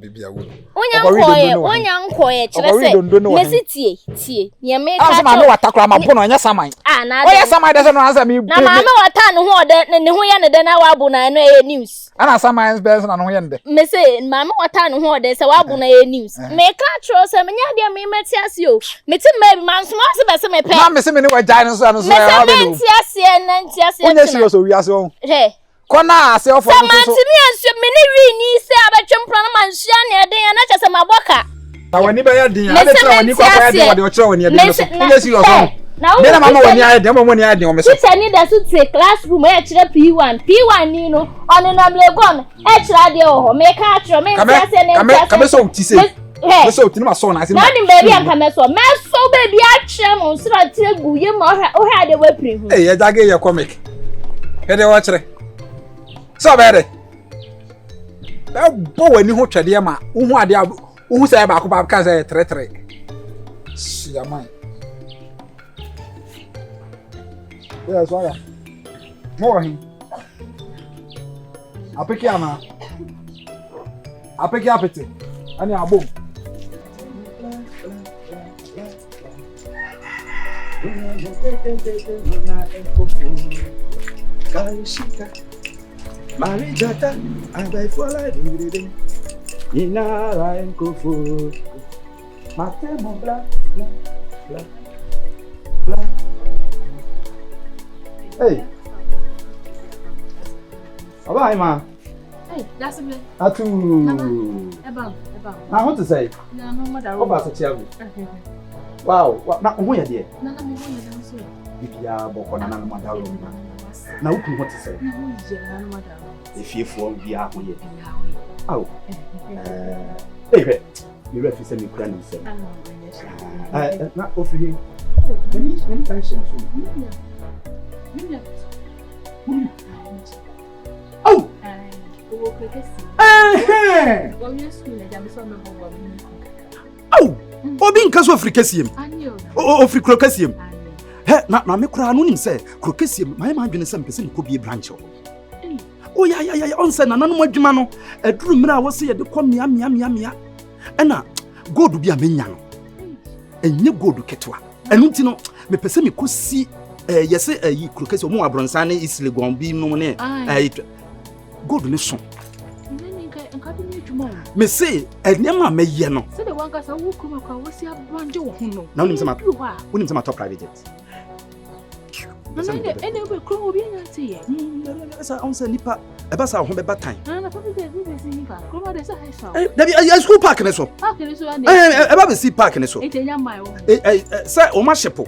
G: onya nkoye kire se me sitie ye me ka
F: ma me watakra ma bono nya saman
G: na
F: oya saman de se no asa me
G: na ma me wata no ho de ne ho ya ne de na wabu na no e news
F: ana saman be na no ho ya ne de
G: me se ma me wata no ho de se wabu na e news me ka tro se me nya de me meti ase o me ti ma bi man so ase be se me pe
F: na me se me ni we jai no so no so
G: me se meti ase na nti ase
F: onya serious o wi ase o
G: he
F: kona ase ofo so
G: so mantimi anso me ni wi ni se abetwempra na manhia ne de ya na chese maboka
F: na wani be ya din ya de tra wani kwa ya de wode o kire wani ya de so onya serious o me na mama wani ya de mama ni ya de o me so
G: teacher ni da so te classroom e kire P1 ni no on na mlegon e kire de o ho me ka kire me ase ne
F: ka me so ti se me so ti ma so na ase
G: na ni baby anka me so baby a kire mo nsira tire gu ye mo o ha de wapri hu
F: eh ya jage ye comic e de o kire so bere ba bo wani ho twede ma uhu ade uhu sai ba ko ba ka sai tre ya mai ya so ya mo hin apeki ama apeki apeti ani abom Marijata, abai fola dingding. Ina la enkofu. Mate mo bla bla. Hey. Aba ma.
B: Hey, that's me.
F: Atu.
B: Eba.
F: Na what to say?
B: Na no mother.
F: Oba so chiago. Wow, na ho ya de.
B: Na me ho ya so.
F: Bibia boko na mother. Na uku what to say?
B: Na ho je na mother.
F: Efiefo bia ho ye. Aw. Hey, me refi se me kura ni se. Na ofiri. Many tensions. Oh. Oh. Obi nka so afrikasiem. Ofri krokasiem. He na me kura no nim se krokasiem my man dwene se mpese ko bie branch. Oh ya onse na nanom adwuma no aduru mira wo se ye de kom mia ena gold bia menya no enye gold ketwa enu nti no me pese me kosi yese yi krokasiem mo abronsan ne islegon bi no ne gold ne so me say enema me ye no
B: se de wanka sa wo kuma kwa wo si abranje wo ho no
F: na unim se ma top private jet
B: na ene be kro obi nya te ye
F: esa on se nipa e ba sa ho be batan
B: na papa de be si nipa kro ma de sa hesa
F: da bi school park ne so
B: ane
F: e ba be si park ne so
B: e tenya mai wo
F: se o ma shepo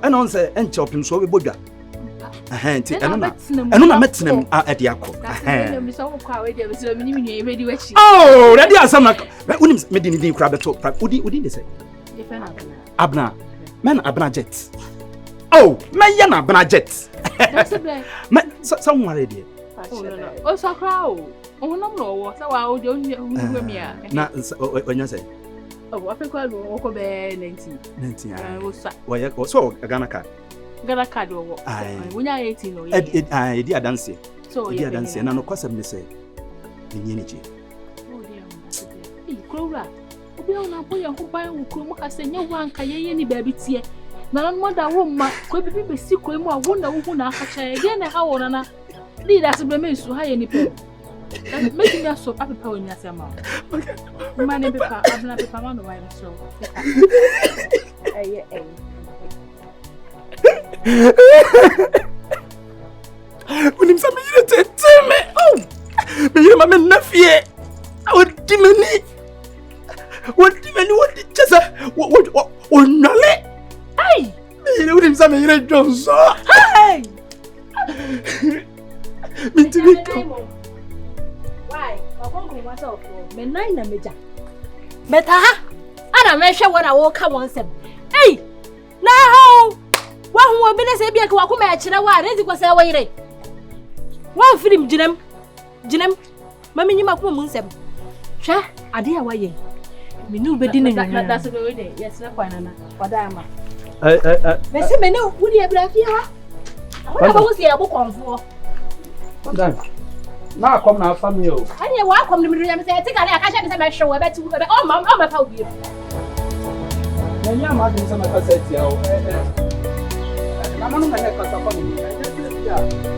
F: ena on se enche opim so be bodwa nti eno na metenem ade akọ oh ready asam na unim me din kura beto udi de say abna men abna jet oh men ya na abna jet me someone ready
B: o sakra o no wo sa wa o de onye mi a
F: na onya say
B: oh afekwa lo ko be 19 o sa
F: wo so Ghana card
B: Gana card wo. Wunya 18 no ye.
F: Edi adanse.
B: So
F: edi adanse na no kwasem ne se. Ni nyene je.
B: Oh dear. Krowra. Obi ona boye ho ban wo krom ka se nya wanka ye ni ba bi tie. Na no moda wo ma ko bibi be si ko mu a wo na wo hu na aka cha ye na ha wo na. Leader se be me su ha ye ni pe. Make me so up power in your summer. My name is Papa, on the wine so.
A: When him some you tell me, oh, me you mama nafie. What dimani? What did just what nale? Hey, you know him some you don't so. Hey, me to me.
B: Why? I won't go myself. Me nine na meja. Meta ha? Ana me hwe wona wo ka won sem. Hey! Na ho! Wa hu obi na se bia ka wa kuma ya kire wa rezi ko se wa yire. Wa film jinem. Mami nyima kuma mun sem. Hwe ade ya wa ye. Me nu be di ne nyanya. That's the way dey. Yes na kwa nana. Wada ama. Me se me ne wudi e bra fie ha. Wona ba wo se ya bo konfo.
A: Madam. Na come na family o.
B: Ani wa come me say take ale aka say me hwe we betu be o ma pa obi.
A: Na nya ma dey say my cassette ya o. Na no na ka sa family.